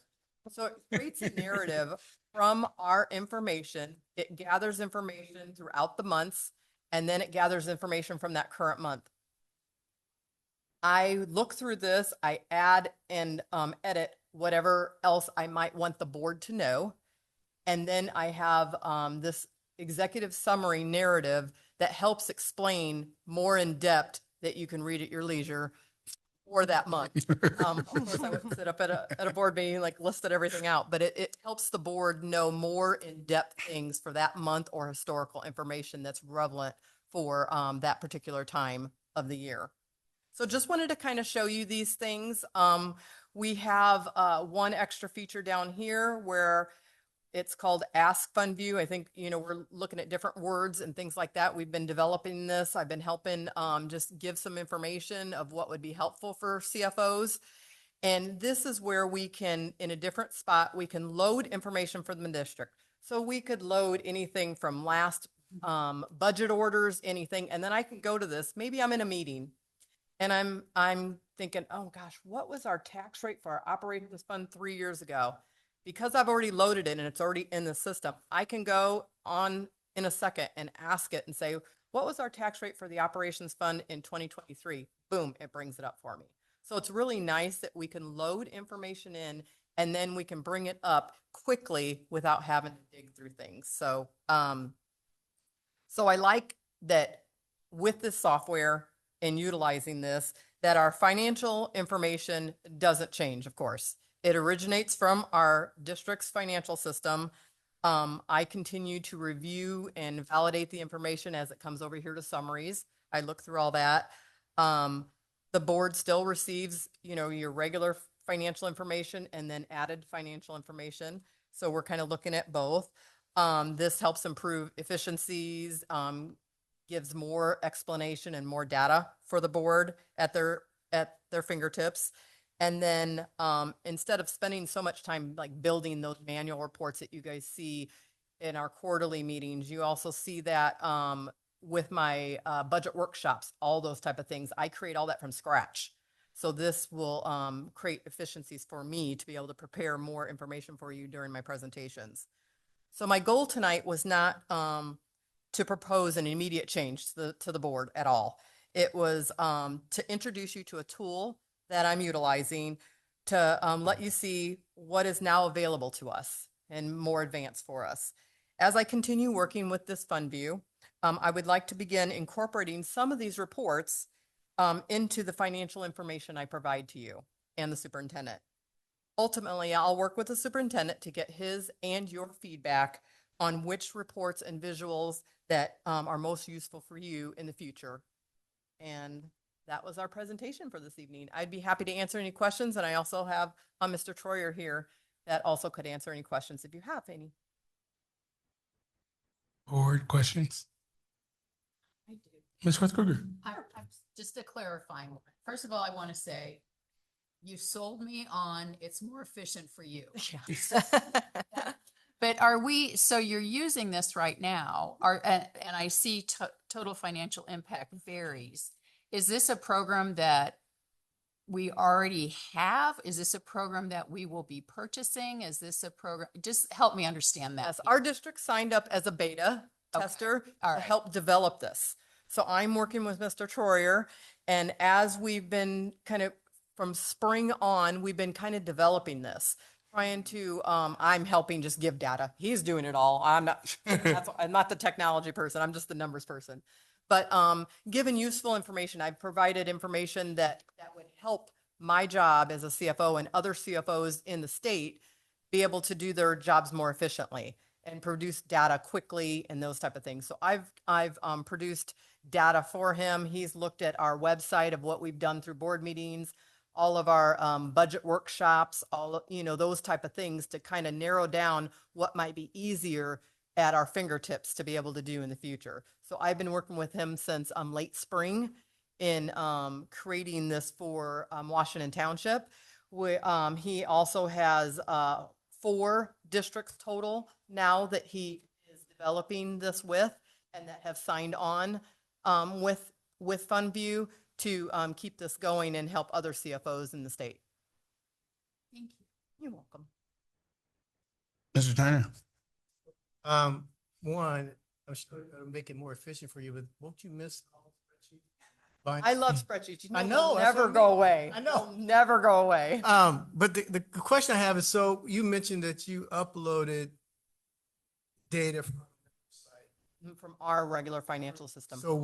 So it creates a narrative from our information. It gathers information throughout the months, and then it gathers information from that current month. I look through this, I add and edit whatever else I might want the board to know. And then I have this executive summary narrative that helps explain more in depth that you can read at your leisure for that month. Of course, I would sit up at a board meeting, like listed everything out, but it helps the board know more in-depth things for that month or historical information that's relevant for that particular time of the year. So just wanted to kind of show you these things. We have one extra feature down here where it's called Ask Fund View. I think, we're looking at different words and things like that. We've been developing this. I've been helping just give some information of what would be helpful for CFOs. And this is where we can, in a different spot, we can load information from the district. So we could load anything from last budget orders, anything, and then I can go to this. Maybe I'm in a meeting and I'm thinking, oh gosh, what was our tax rate for our operations fund 3 years ago? Because I've already loaded it and it's already in the system, I can go on in a second and ask it and say, what was our tax rate for the operations fund in 2023? Boom, it brings it up for me. So it's really nice that we can load information in and then we can bring it up quickly without having to dig through things. So, so I like that with this software and utilizing this, that our financial information doesn't change, of course. It originates from our district's financial system. I continue to review and validate the information as it comes over here to summaries. I look through all that. The board still receives, your regular financial information and then added financial information. So we're kind of looking at both. This helps improve efficiencies, gives more explanation and more data for the board at their fingertips. And then instead of spending so much time like building those manual reports that you guys see in our quarterly meetings, you also see that with my budget workshops, all those type of things. I create all that from scratch. So this will create efficiencies for me to be able to prepare more information for you during my presentations. So my goal tonight was not to propose an immediate change to the board at all. It was to introduce you to a tool that I'm utilizing to let you see what is now available to us and more advanced for us. As I continue working with this fund view, I would like to begin incorporating some of these reports into the financial information I provide to you and the superintendent. Ultimately, I'll work with the superintendent to get his and your feedback on which reports and visuals that are most useful for you in the future. And that was our presentation for this evening. I'd be happy to answer any questions. And I also have Mr. Troyer here that also could answer any questions if you have any. Board questions? I do. Ms. Kruger. I'm just a clarifying one. First of all, I want to say you sold me on it's more efficient for you. But so you're using this right now, and I see total financial impact varies. Is this a program that we already have? Is this a program that we will be purchasing? Is this a program? Just help me understand that. Yes, our district signed up as a beta Okay. tester All to right. help develop this. So I'm working with Mr. Troyer, and as we've been kind of from spring on, we've been kind of developing this, trying to, I'm helping just give data. He's doing it all. I'm not, I'm not the technology person. I'm just the numbers person. But given useful information, I've provided information that would help my job as a CFO and other CFOs in the state be able to do their jobs more efficiently and produce data quickly and those type of things. So I've produced data for him. He's looked at our website of what we've done through board meetings, all of our budget workshops, those type of things to kind of narrow down what might be easier at our fingertips to be able to do in the future. So I've been working with him since late spring in creating this for Washington Township. He also has 4 districts total now that he is developing this with, and that have signed on with FundView to keep this going and help other CFOs in the state. Thank you. You're welcome. Mr. Turner. One, I'm sure it'll make it more efficient for you, but won't you miss? I love spreadsheets. You I know, know, they'll that's never what I go mean. away. I know. They'll never go away. But the question I have is, so you mentioned that you uploaded data from the From our regular financial system. website. So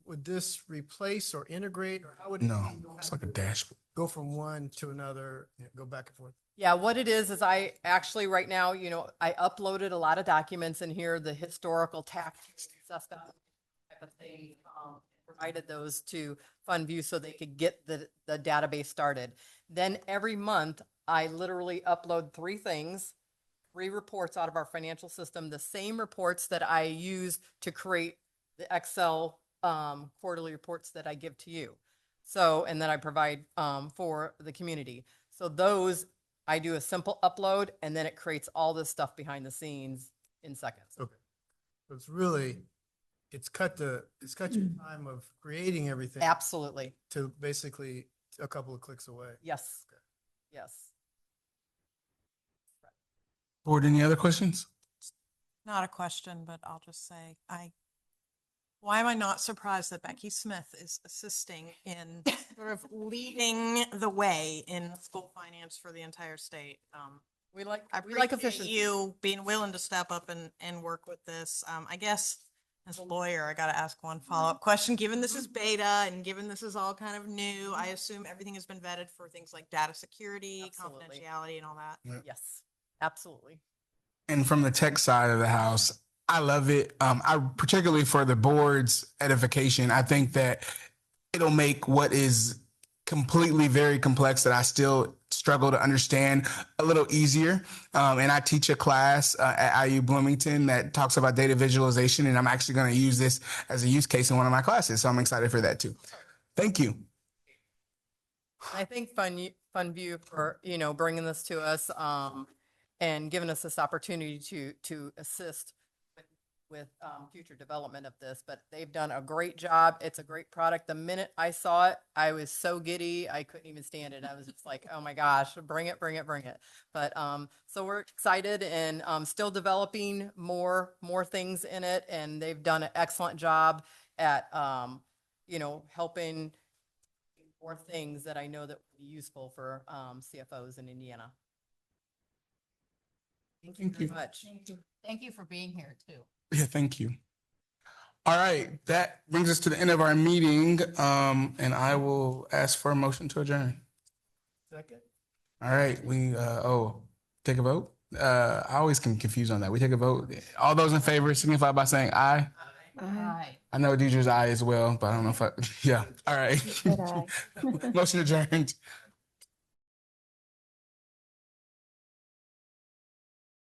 would this replace or integrate, or how would it No, it's like a dashboard. go from one to another, go back and forth? Yeah, what it is I actually right now, I uploaded a lot of documents in here, the historical tax stuff, type of thing. Provided those to FundView so they could get the database started. Then every month, I literally upload 3 things, 3 reports out of our financial system, the same reports that I use to create the Excel quarterly reports that I give to you. So, and then I provide for the community. So those, I do a simple upload, and then it creates all this stuff behind the scenes in seconds. Okay. So it's cut your time of creating everything Absolutely. to basically a couple of clicks away. Yes. Yes. Board, any other questions? Not a question, but I'll just say, why am I not surprised that Becky Smith is assisting in sort of leading the way in school finance for the entire state? We like appreciate efficiency. you being willing to step up and work with this. I guess as a lawyer, I got to ask one follow-up question. Given this is beta and given this is all kind of new, I assume everything has been vetted for things like data security, Absolutely. confidentiality, and all that. Yes, absolutely. And from the tech side of the house, I love it. I particularly for the board's edification, I think that it'll make what is completely very complex that I still struggle to understand a little easier. And I teach a class at IU Bloomington that talks about data visualization, and I'm actually going to use this as a use case in one of my classes. So I'm excited for that too. Thank you. I think FundView for, bringing this to us and giving us this opportunity to assist with future development of this, but they've done a great job. It's a great product. The minute I saw it, I was so giddy. I couldn't even stand it. I was just like, oh my gosh, bring it, bring it, bring it. But so we're excited and still developing more things in it. And they've done an excellent job at, helping more things that I know that would be useful for CFOs in Indiana. Thank you very much. Thank you for being here too. Yeah, thank you. All right, that brings us to the end of our meeting, and I will ask for a motion to adjourn. Second? All right, take a vote? I always can confuse on that. We take a vote. All those in favor signify by saying aye. Aye. I know Deidre's aye as well, but I don't know if yeah. All right. Said aye. Motion adjourned.